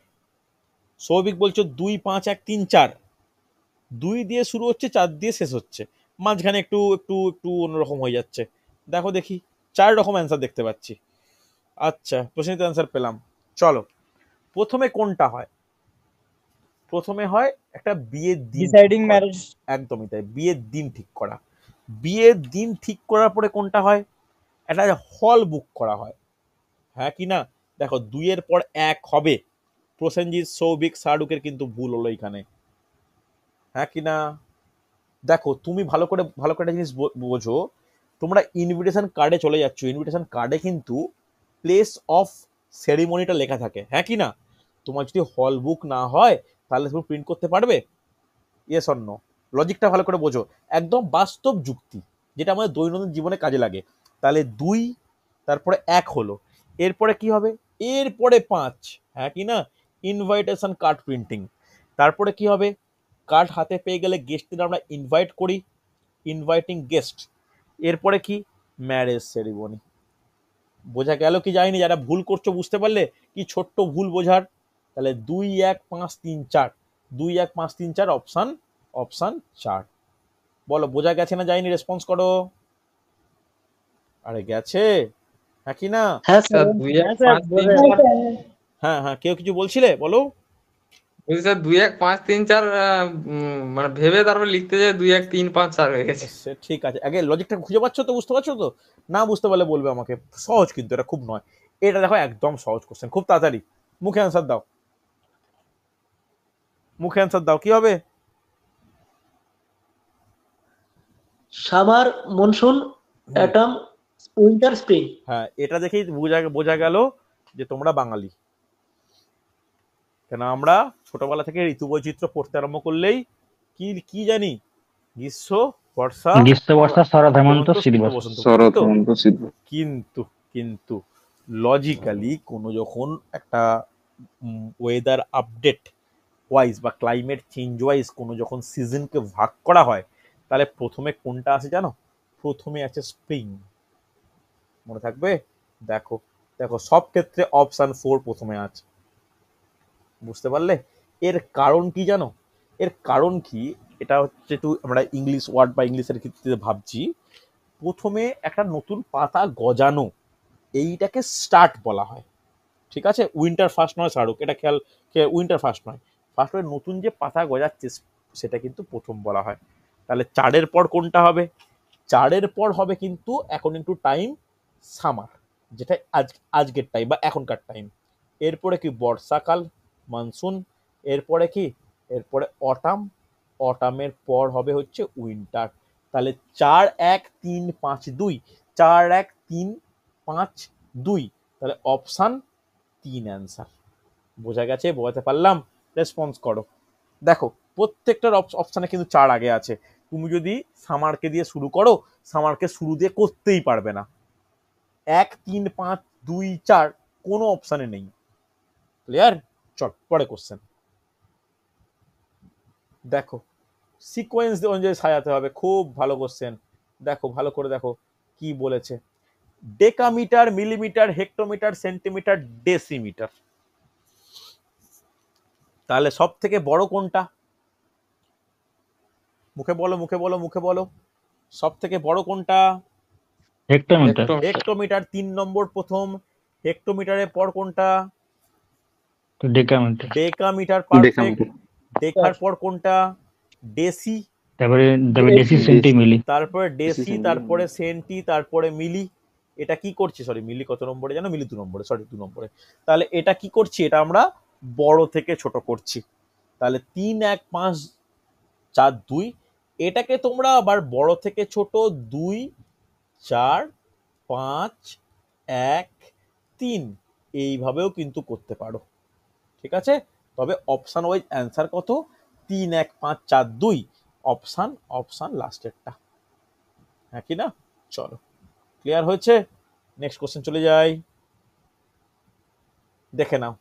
সৌভিক বলছো 2 5 1 3 4। 2 দিয়ে শুরু হচ্ছে, 4 দিয়ে শেষ হচ্ছে, মাঝখানে একটু একটু একটু অন্যরকম হয়ে যাচ্ছে। দেখো দেখি, 4 রকম অ্যান্সার দেখতে পাচ্ছি। আচ্ছা, প্রশ্নিত অ্যান্সার পেলাম। চলো, প্রথমে কোনটা হয়? প্রথমে হয় একটা বিয়ের দিন ডিসাইডিং ঠিক করা। ম্যারেজ। একদমই তাই, বিয়ের দিন ঠিক করা। বিয়ের দিন ঠিক করার পরে কোনটা হয়? একটা হল বুক করা হয়, হ্যাঁ কি না? দেখো 2 এর পর 1 হবে, প্রসেনজিৎ, সৌভিক, শাহরুখের কিন্তু ভুল হলো এখানে, হ্যাঁ কি না? দেখো তুমি ভালো করে একটা জিনিস বোঝো। তোমরা ইনভিটেশন কার্ডে চলে যাচ্ছ, ইনভিটেশন কার্ডে কিন্তু প্লেস অফ সেরিমনিটা লেখা থাকে, হ্যাঁ কি না? তোমার যদি হল বুক না হয় তাহলে তুমি প্রিন্ট করতে পারবে? Yes or no? লজিকটা ভালো করে বোঝো, একদম বাস্তব যুক্তি, যেটা আমাদের দৈনন্দিন জীবনে কাজে লাগে। তাহলে 2, তারপরে 1 হলো, এরপরে কি হবে? এরপরে 5, হ্যাঁ কি না? Invitation card printing. তারপরে কি হবে? কার্ড হাতে পেয়ে গেলে গেস্টদের আমরা ইনভাইট করি, ইনভাইটিং গেস্ট। এরপরে কি? Marriage ceremony. বোঝা গেল কি যায়নি? যারা ভুল করছো বুঝতে পারলে কি ছোট্ট ভুল বোঝার? তাহলে 2 1 5 3 4, 2 1 5 3 4 অপশন, অপশন 4। বলো বোঝা গেছে না যায়নি? রেসপন্স করো। আরে গেছে, হ্যাঁ কি না? হ্যাঁ স্যার স্যার। 2 হ্যাঁ 1 স্যার, 5 3 বোঝা হ্যাঁ 4। স্যার। হ্যাঁ হ্যাঁ, কেউ কিছু বলছিলে, বলো। বলছি স্যার 2 1 5 3 4 মানে ভেবে তারপর লিখতে যায় 2 1 3 5 4 হয়ে গেছে। সে ঠিক আছে, আগে লজিকটা খুঁজে পাচ্ছ তো, বুঝতে পারছো তো? না বুঝতে পারলে বলবে আমাকে। সহজ কিন্তু, এটা খুব নয়। এটা দেখো একদম সহজ কোশ্চেন, খুব তাড়াতাড়ি মুখে অ্যান্সার দাও, মুখে অ্যান্সার দাও। কি হবে? সামার, মনসুন, হুম, অ্যাটম, উইন্টার, স্প্রিং। হ্যাঁ, এটা দেখেই বোঝা গেল যে তোমরা বাঙালি। কেন আমরা ছোটবেলা থেকে ঋতু বৈচিত্র্য পড়তে আরম্ভ করলেই কি কি জানি? গ্রীষ্ম, বর্ষা, গ্রীষ্ম, বর্ষা, শরৎ, হেমন্ত, শীত, শীত, বসন্ত। বসন্ত, শরৎ, তো হেমন্ত, শীত। কিন্তু কিন্তু লজিক্যালি কোনো যখন একটা ওয়েদার আপডেট ওয়াইজ বা ক্লাইমেট চেঞ্জ ওয়াইজ কোনো যখন সিজনকে ভাগ করা হয়, তাহলে প্রথমে কোনটা আসে জানো? প্রথমে আছে স্প্রিং। মনে থাকবে? দেখো দেখো, সব ক্ষেত্রে অপশন 4 প্রথমে আছে। বুঝতে পারলে? এর কারণ কি জানো? এর কারণ কি? এটা হচ্ছে একটু আমরা ইংলিশ ওয়ার্ড বা ইংলিশের ক্ষেত্রে ভাবছি। প্রথমে একটা নতুন পাতা গজানো, এইটাকে স্টার্ট বলা হয়, ঠিক আছে? উইন্টার ফার্স্ট নয় শাহরুখ, এটা খেয়াল। উইন্টার ফার্স্ট নয়, ফার্স্ট হয়ে নতুন যে পাতা গজাচ্ছে সেটা কিন্তু প্রথম বলা হয়। তাহলে 4-এর পর কোনটা হবে? 4-এর পর হবে কিন্তু অ্যাকর্ডিং টু টাইম সামার, যেটা আজকের টাইম বা এখনকার টাইম। এরপরে কি? বর্ষাকাল, মনসুন। এরপরে কি? এরপরে অটাম, অটামের পর হবে হচ্ছে উইন্টার। তাহলে 4 1 3 5 2, 4 1 3 5 2, তাহলে অপশান 3 অ্যান্সার। বোঝা গেছে? বোঝাতে পারলাম? রেসপন্স করো। দেখো প্রত্যেকটার অপশানে কিন্তু 4 আগে আছে। তুমি যদি সামারকে দিয়ে শুরু করো, সামারকে শুরু দিয়ে করতেই পারবে না। 1 3 5 2 4 কোনো অপশানে নেই। ক্লিয়ার? চল পরে কোশ্চেন দেখো, সিকোয়েন্স অনুযায়ী সাজাতে হবে। খুব ভালো কোশ্চেন, দেখো ভালো করে দেখো কি বলেছে, decametre, millimetre, hectometre, centimetre, decimetre. তাহলে সব থেকে বড় কোনটা? মুখে বলো, মুখে বলো, মুখে বলো, সব থেকে বড় কোনটা? হেক্টোমিটার। হেক্টোমিটার 3 নম্বর প্রথম। হেক্টোমিটারের পর কোনটা? তো decametre. Decametre, perfect. Decametre. Decker পর কোনটা? ডেসি। তারপরে ডেসি সেন্টি মিলি। তারপরে ডেসি, সেন্টি। তারপরে সেন্টি, তারপরে মিলি। এটা কি করছি, সরি মিলি কত নম্বরে জানো? মিলি 2 নম্বরে, সরি 2 নম্বরে। তাহলে এটা কি করছি, এটা আমরা বড় থেকে ছোট করছি। তাহলে 3 1 5 4 2, এটাকে তোমরা আবার বড় থেকে ছোট 2 4 5 1 3 এইভাবেও কিন্তু করতে পারো, ঠিক আছে। তবে অপশন ওয়াইজ অ্যান্সার কত? 3 1 5 4 2, অপশন অপশন লাস্টেরটা, হ্যাঁ কি না? চলো, ক্লিয়ার হয়েছে? নেক্সট কোশ্চেন চলে যাই, দেখে নাও।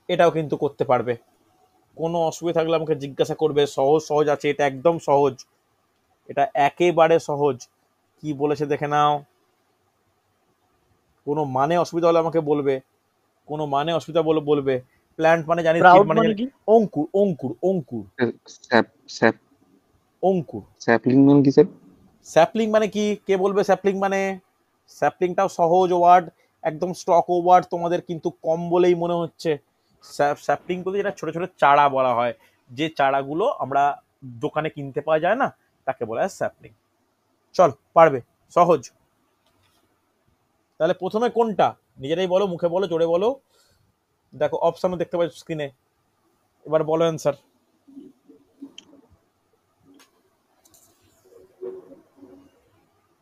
এটাও কিন্তু করতে পারবে, কোনো অসুবিধা থাকলে আমাকে জিজ্ঞাসা করবে। সহজ সহজ আছে, এটা একদম সহজ, এটা একেবারে সহজ। কি বলেছে দেখে নাও। কোনো মানে অসুবিধা হলে আমাকে বলবে, কোনো মানে অসুবিধা বলবে। প্ল্যান্ট মানে জানি, স্প্রাউট মানে মানে জানি, কি? অঙ্কুর, অঙ্কুর, অঙ্কুর, অঙ্কুর। স্যাপলিং মানে কি স্যার? স্যাপলিং মানে কি, কে বলবে স্যাপলিং মানে? স্যাপলিংটাও সহজ ওয়ার্ড, একদম স্টক ওয়ার্ড, তোমাদের কিন্তু কম বলেই মনে হচ্ছে। স্যাপলিং বলতে যেটা ছোট ছোট চারা বলা হয়, যে চারাগুলো আমরা দোকানে কিনতে পাওয়া যায় না, তাকে বলা হয় স্যাপলিং। চল, পারবে, সহজ। তাহলে প্রথমে কোনটা নিজেরাই বলো, মুখে বলো, জোরে বলো। দেখো অপশনও দেখতে পাচ্ছ স্ক্রিনে, এবার বলো অ্যান্সার।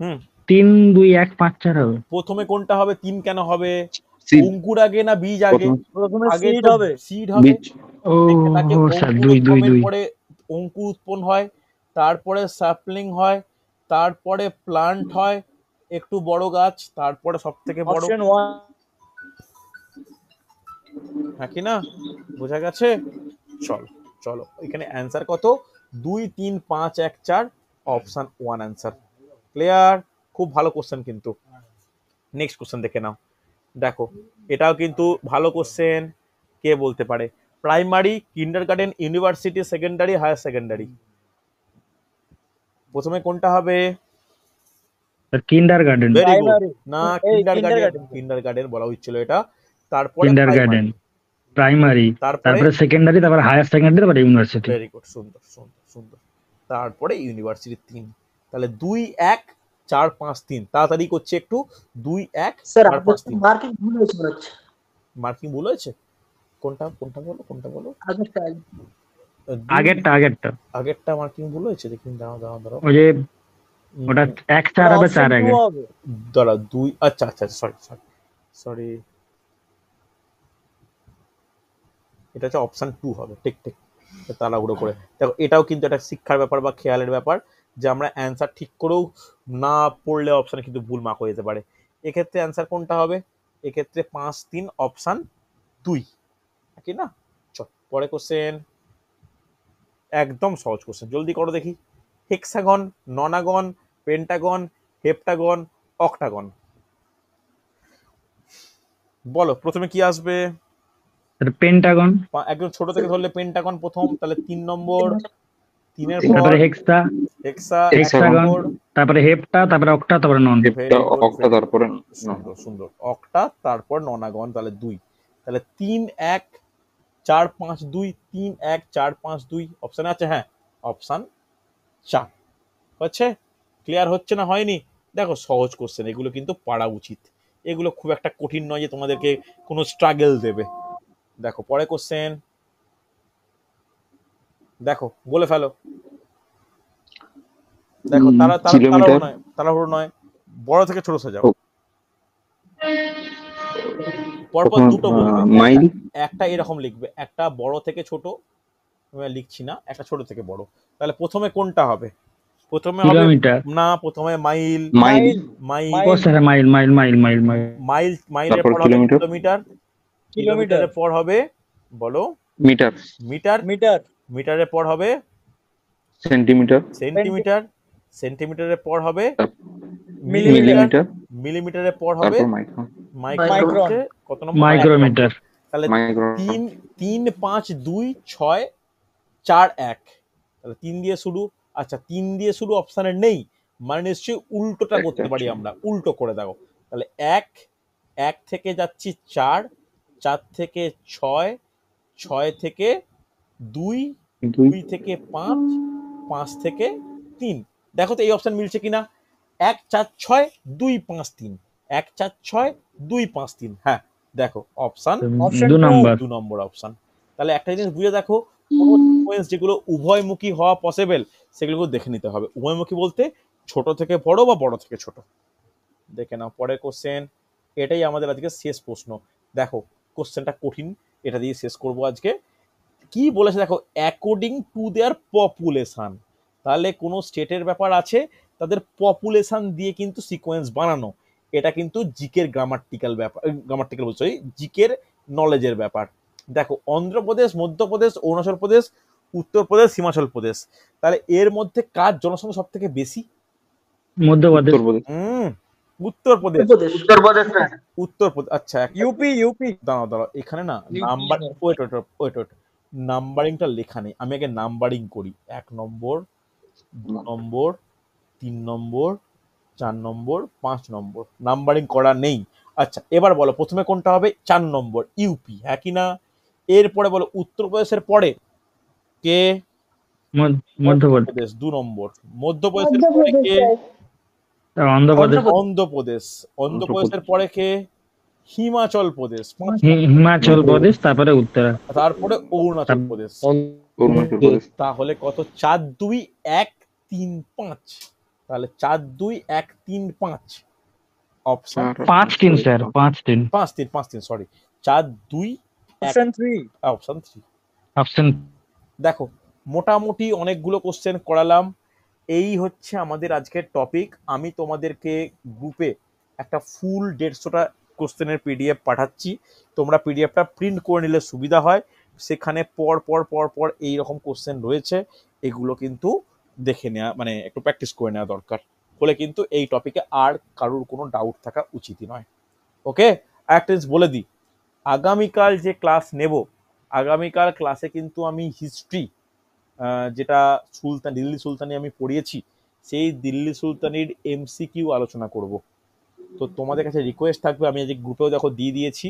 হুম, 3 2 1 5 4 হবে। প্রথমে কোনটা হবে? 3 কেন হবে? সিড। অঙ্কুর আগে না বীজ আগে? প্রথমে আগে সিড তো হবে। সিড হবে। বীজ। ও দেখে থাকে স্যার অঙ্কুর 2 2 উৎপন্নের 2। পরে অঙ্কুর উৎপন্ন হয়, তারপরে স্যাপলিং হয়, তারপরে প্লান্ট হয়, একটু বড় গাছ, তারপরে সব থেকে বড়, অপশন 1। হ্যাঁ কি না? বোঝা গেছে? চলো চলো, এখানে অ্যান্সার কত? 2 3 5 1 4, অপশন 1 অ্যান্সার। ক্লিয়ার? খুব ভালো কোশ্চেন কিন্তু। নেক্সট কোশ্চেন দেখে নাও। দেখো এটাও কিন্তু ভালো কোশ্চেন, কে বলতে পারে? Primary, kindergarten, university, secondary, higher secondary, প্রথমে কোনটা হবে? Sir kindergarten. Very good. Primary. না, এই কিন্ডারগার্টেন, কিন্ডারগার্টেন। কিন্ডারগার্টেন বলা হচ্ছিল এটা। তারপরে কিন্ডারগার্টেন, প্রাইমারি, তারপরে তারপরে সেকেন্ডারি, তারপরে হায়ার সেকেন্ডারি, তারপরে ইউনিভার্সিটি। ভেরি গুড, সুন্দর সুন্দর সুন্দর। তারপরে ইউনিভার্সিটি 3। তাহলে 2 1 4 5 3, তাড়াতাড়ি করছে একটু। 2 1 স্যার 4 5 3। মার্কিং ভুল হয়েছে মনে হচ্ছে। মার্কিং ভুল হয়েছে? কোনটা কোনটা বলো, কোনটা বলো? আগেরটা। আগেরটা আগেরটা আগেরটা মার্কিং ভুল হয়েছে, দেখুন, দাঁড়াও দাঁড়াও দাঁড়াও। ওই যে ওটা 1 4 হবে, 4 আগে। হবে। দাঁড়াও, 2, আচ্ছা আচ্ছা, সরি সরি সরি, এটা হচ্ছে অপশন 2 হবে, ঠিক ঠিক। তাড়াহুড়ো করে দেখো, এটাও কিন্তু একটা শিক্ষার ব্যাপার বা খেয়ালের ব্যাপার, যে আমরা অ্যান্সার ঠিক করেও না পড়লে অপশানে কিন্তু ভুল মার্ক হয়ে যেতে পারে। এক্ষেত্রে অ্যান্সার কোনটা হবে? এক্ষেত্রে 5 3, অপশন 2, কি না? চল পরে কোশ্চেন, একদম সহজ কোশ্চেন, জলদি করো দেখি। হেক্সাগন, ননাগন, পেন্টাগন, হেপ্টাগন, অক্টাগন, বলো প্রথমে কি আসবে? পেন্টাগন, একদম ছোট থেকে ধরলে পেন্টাগন প্রথম, তাহলে 3 নম্বর, 3-এর পর তারপরে হেক্সা, হেক্সা, 1 হেক্সাগন, নম্বর, তারপরে হেপ্টা, তারপরে অক্টা, তারপরে নন। ভেরি গুড, অক্টা, তারপরে সুন্দর সুন্দর, অক্টা, তারপর ননাগন, তাহলে 2। তাহলে 3 1 4 5 2, 3 1 4 5 2 অপশানে আছে, হ্যাঁ অপশান 4 হচ্ছে। ক্লিয়ার হচ্ছে না হয়নি? দেখো সহজ কোশ্চেন, এগুলো কিন্তু পারা উচিত, এগুলো খুব একটা কঠিন নয় যে তোমাদেরকে কোনো স্ট্রাগল দেবে। দেখো পরে কোশ্চেন, দেখো বলে ফেলো। দেখো কিলোমিটার। তাড়াহুড়ো নয়, বড় থেকে ছোট সাজাও। ও। পরপর দুটো বলবে, মাইল। একটা এরকম লিখবে, একটা বড় থেকে ছোট, আমি আর লিখছি না, একটা ছোট থেকে বড়। তাহলে প্রথমে কোনটা হবে? প্রথমে হবে কিলোমিটার। না, প্রথমে মাইল, মাইল। মাইল, ও sir mile mile mile mile mile. Mile, মাইলের তারপর পর হবে কিলোমিটার। কিলোমিটার, কিলোমিটারের পর হবে, বলো, মিটার। Metre, metre. মিটারের পর হবে সেন্টিমিটার। সেন্টিমিটার, সেন্টিমিটারের পর হবে মিলিমিটার। মিলিমিটার, মিলিমিটারের পর হবে তারপর মাইক্রন, মাইক্রন। মাইক্রন। হচ্ছে কত নম্বর? মাইক্রোমিটার। তাহলে মাইক্রন, 3 3 5 2 6 4 1, তাহলে 3 দিয়ে শুরু। আচ্ছা 3 দিয়ে শুরু অপশানে নেই, মানে নিশ্চয়ই উল্টোটা করতে পারি আমরা, উল্টো করে দাও। তাহলে 1 থেকে যাচ্ছি 4, 4 থেকে 6, 6 থেকে 2, 2, 2 থেকে 5, 5 থেকে 3। দেখো তো এই অপশন মিলছে কিনা। 1 4 6 2 5 3, 1 4 6 2 5 3। হ্যাঁ দেখো অপশন Option 2 two। নাম্বার। 2 নম্বর অপশন। তাহলে একটা জিনিস বুঝে দেখো, কোনো সিকোয়েন্স যেগুলো উভয়মুখী হওয়া পসিবল সেগুলোকে দেখে নিতে হবে। উভয়মুখী বলতে ছোট থেকে বড় বা বড় থেকে ছোট। দেখে নাও পরের কোশ্চেন। এটাই আমাদের আজকে শেষ প্রশ্ন। দেখো কোশ্চেনটা কঠিন, এটা দিয়ে শেষ করব আজকে। কি বলেছে দেখো, অ্যাকর্ডিং টু দেয়ার পপুলেশন। তাহলে কোনো স্টেটের ব্যাপার আছে, তাদের পপুলেশন দিয়ে কিন্তু সিকোয়েন্স বানানো। এটা কিন্তু জিকের গ্রামাটিক্যাল ব্যাপার, গ্রামাটিক্যাল বলছি, জিকের নলেজের ব্যাপার। দেখো অন্ধ্রপ্রদেশ, মধ্যপ্রদেশ, অরুণাচল প্রদেশ, উত্তরপ্রদেশ, হিমাচল প্রদেশ, তাহলে এর মধ্যে কার জনসংখ্যা সব থেকে বেশি? মধ্যপ্রদেশ। উত্তরপ্রদেশ, উত্তরপ্রদেশ। উত্তরপ্রদেশ। উত্তরপ্রদেশ স্যার। উত্তরপ্রদেশ। আচ্ছা একটা ইউপি। দাঁড়াও এখানে না নাম্বার, ওয়েট নাম্বারিংটা লেখা নেই, আমি আগে নাম্বারিং করি। 1 নম্বর, 2 নম্বর, 3 নম্বর, 4 নম্বর, 5 নম্বর, নাম্বারিং করা নেই। আচ্ছা এবার বলো প্রথমে কোনটা হবে? 4 নম্বর ইউপি, হ্যাঁ কি না? এরপরে বলো উত্তরপ্রদেশের পরে কে? মধ্যপ্রদেশ। 2 নম্বর। মধ্যপ্রদেশের পরে মধ্যপ্রদেশ কে? স্যার। অন্ধ্রপ্রদেশ। অন্ধ্রপ্রদেশের পরে কে? হিমাচল প্রদেশ। হিমাচল প্রদেশ, তারপরে উত্তরা। তারপরে অরুণাচল প্রদেশ। অরুণাচল প্রদেশ, তাহলে কত? 4 2 1 3 5। তাহলে 4 2 1 3 5 option 5-3 sir, 5-3। 5 3 sorry, 4 2 option 3। Option 3। Option. দেখো মোটামুটি অনেকগুলো কোশ্চেন করালাম। এই হচ্ছে আমাদের আজকের টপিক। আমি তোমাদেরকে গ্রুপে একটা ফুল 150টা কোশ্চেনের পিডিএফ পাঠাচ্ছি। তোমরা পিডিএফটা প্রিন্ট করে নিলে সুবিধা হয়। সেখানে পর পর এইরকম কোশ্চেন রয়েছে, এগুলো কিন্তু দেখে নেওয়া, মানে একটু প্র্যাকটিস করে নেওয়া দরকার। হলে কিন্তু এই টপিকে আর কারোর কোনো ডাউট থাকা উচিতই নয়। ওকে, একটা জিনিস বলে দিই, আগামীকাল যে ক্লাস নেব, আগামীকাল ক্লাসে কিন্তু আমি হিস্ট্রি, যেটা দিল্লি সুলতানি আমি পড়িয়েছি, সেই দিল্লি সুলতানির এমসিকিউ আলোচনা করব। তো তোমাদের কাছে রিকোয়েস্ট থাকবে, আমি আজকে গ্রুপেও দেখো দিয়ে দিয়েছি,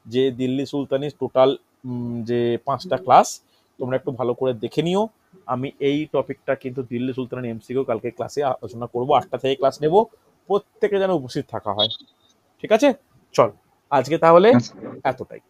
যে দিল্লি সুলতানির টোটাল যে 5টা ক্লাস তোমরা একটু ভালো করে দেখে নিও। আমি এই টপিকটা কিন্তু দিল্লি সুলতানের এমসিকিউ কালকে ক্লাসে আলোচনা করব। 8টা থেকে ক্লাস নেব, প্রত্যেকে যেন উপস্থিত থাকা হয়। ঠিক আছে, চল আজকে তাহলে এতটাই।